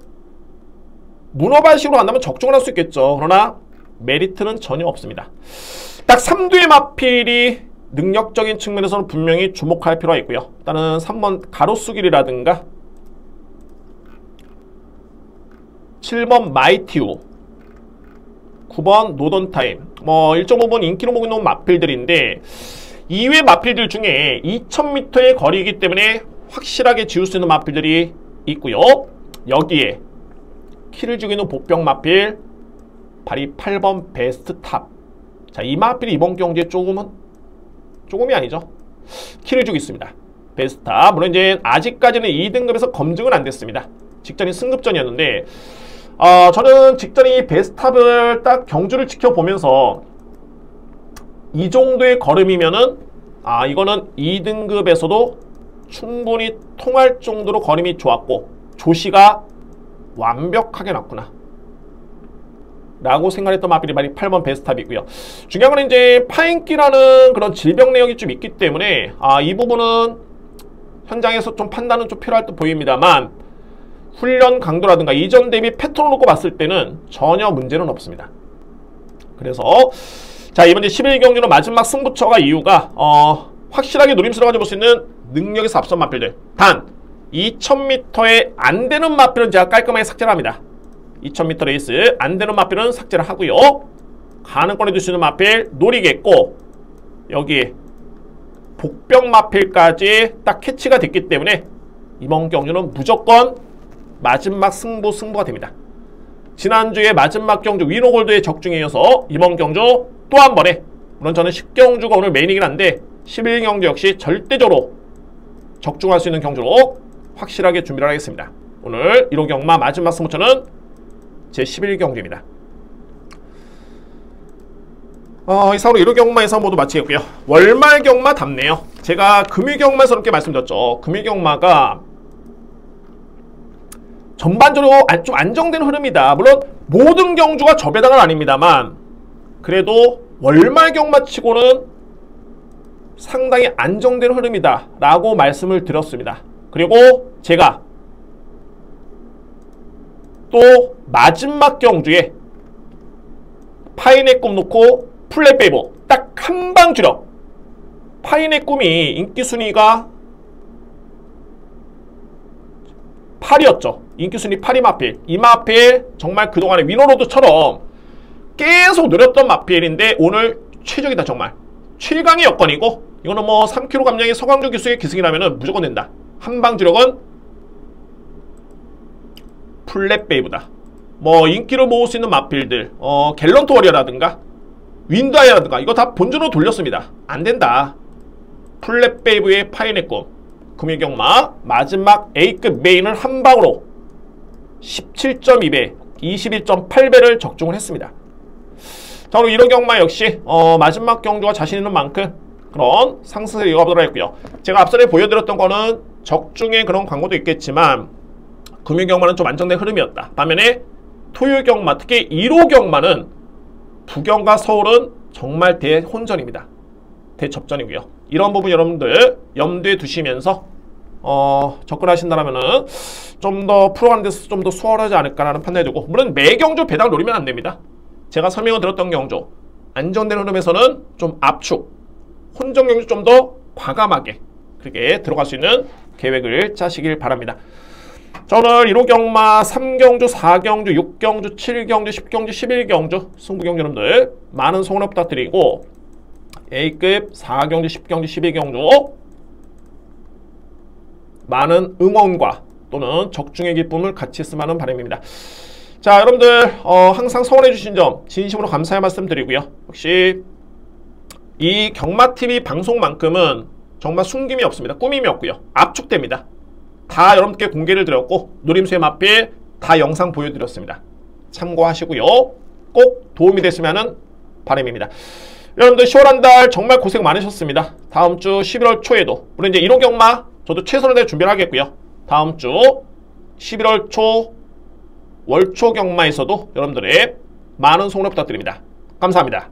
문어발식으로 간다면 적중을 할 수 있겠죠. 그러나 메리트는 전혀 없습니다. 딱 3두의 마필이 능력적인 측면에서는 분명히 주목할 필요가 있고요. 일단은 3번 가로수길이라든가 7번 마이티우, 9번 노던타임, 뭐 1.5번 인기로 보고 있는 마필들인데, 이외 마필들 중에 2000m의 거리이기 때문에 확실하게 지울 수 있는 마필들이 있고요. 여기에 키를 주고 있는 복병 마필 발이 8번 베스트 탑. 자, 이 마필이 이번 경기에 조금이 아니죠. 키를 주고 있습니다. 베스트 탑. 물론 이제 아직까지는 2등급에서 검증은 안 됐습니다. 직전이 승급전이었는데, 저는 직전에 베스트탑을 딱 경주를 지켜보면서 이 정도의 걸음이면은 이거는 2등급에서도 충분히 통할 정도로 걸음이 좋았고 조시가 완벽하게 났구나 라고 생각했던 마필이 말이 8번 베스트탑이고요. 중요한 건 이제 파인기라는 그런 질병 내역이 좀 있기 때문에 이 부분은 현장에서 좀 판단은 좀 필요할 듯 보입니다만, 훈련 강도라든가 이전 대비 패턴을 놓고 봤을 때는 전혀 문제는 없습니다. 그래서 자, 이번 11경기는 마지막 승부처가 이유가 확실하게 노림수를 가지고 볼 수 있는 능력에서 앞선 마필들, 단 2000m에 안 되는 마필은 제가 깔끔하게 삭제를 합니다. 2000m 레이스 안 되는 마필은 삭제를 하고요. 가능권에 둘 수 있는 마필 노리겠고, 여기 복병 마필까지 딱 캐치가 됐기 때문에 이번 경주는 무조건 마지막 승부가 됩니다. 지난주에 마지막 경주 위너골드의 적중에 이어서 이번 경주 또 한 번에, 물론 저는 10경주가 오늘 메인이긴 한데 11경주 역시 절대적으로 적중할 수 있는 경주로 확실하게 준비를 하겠습니다. 오늘 1호 경마 마지막 승부처는 제 11경주입니다. 이상으로 1호 경마 예상 모두 마치겠고요. 월말 경마 답네요. 제가 금일 경마에서 이렇게 말씀드렸죠. 금일 경마가 전반적으로 좀 안정된 흐름이다. 물론 모든 경주가 저 배당은 아닙니다만 그래도 월말 경마치고는 상당히 안정된 흐름이다 라고 말씀을 드렸습니다. 그리고 제가 또 마지막 경주에 파인의 꿈 놓고 플랫베이버 딱 한방 주력. 파인의 꿈이 인기순위가 8이었죠. 인기순위 8이 마필. 이 마필 정말 그동안의 위너로드처럼 계속 노렸던 마필인데 오늘 최적이다. 정말 최강의 여건이고 이거는 뭐 3kg 감량의 서광주 기수의 기승이라면 무조건 된다. 한방 주력은 플랫베이브다. 뭐 인기를 모을 수 있는 마필들 갤런트 워리어라든가 윈드아이어라든가 이거 다 본전으로 돌렸습니다. 안된다. 플랫베이브의 파인의 꿈 금일경마 마지막 A급 메인을 한방으로 17.2배 21.8배를 적중을 했습니다. 자, 오늘 1호 경마 역시 마지막 경주가 자신 있는 만큼 그런 상승을 이어가도록 했고요. 제가 앞전에 보여드렸던 거는 적중의 그런 광고도 있겠지만 금일 경마는 좀 안정된 흐름이었다. 반면에 토요일 경마, 특히 1호 경마는 부경과 서울은 정말 대혼전입니다. 대접전이고요. 이런 부분 여러분들 염두에 두시면서 접근하신다면 좀 더 풀어가는 데서 좀 더 수월하지 않을까라는 판단이 들고, 물론 매경주 배당을 노리면 안 됩니다. 제가 설명을 드렸던 경주 안정된 흐름에서는 좀 압축, 혼전 경주 좀 더 과감하게 그렇게 들어갈 수 있는 계획을 짜시길 바랍니다. 자, 오늘 1호 경마 3경주, 4경주, 6경주, 7경주, 10경주, 11경주 승부경주 여러분들 많은 성원 부탁드리고 A급 4경주, 10경주, 12경주 많은 응원과 또는 적중의 기쁨을 같이 했으면 하는 바람입니다. 자, 여러분들 항상 성원해 주신 점 진심으로 감사의 말씀 드리고요. 역시 이 경마TV 방송만큼은 정말 숨김이 없습니다. 꾸밈이 없고요. 압축됩니다. 다 여러분께 공개를 드렸고 노림수의 마필 다 영상 보여드렸습니다. 참고하시고요. 꼭 도움이 됐으면 하는 바람입니다. 여러분들 10월 한 달 정말 고생 많으셨습니다. 다음 주 11월 초에도 물론 이제 1호 경마 저도 최선을 다해 준비를 하겠고요. 다음 주 11월 초 월초 경마에서도 여러분들의 많은 성원 부탁드립니다. 감사합니다.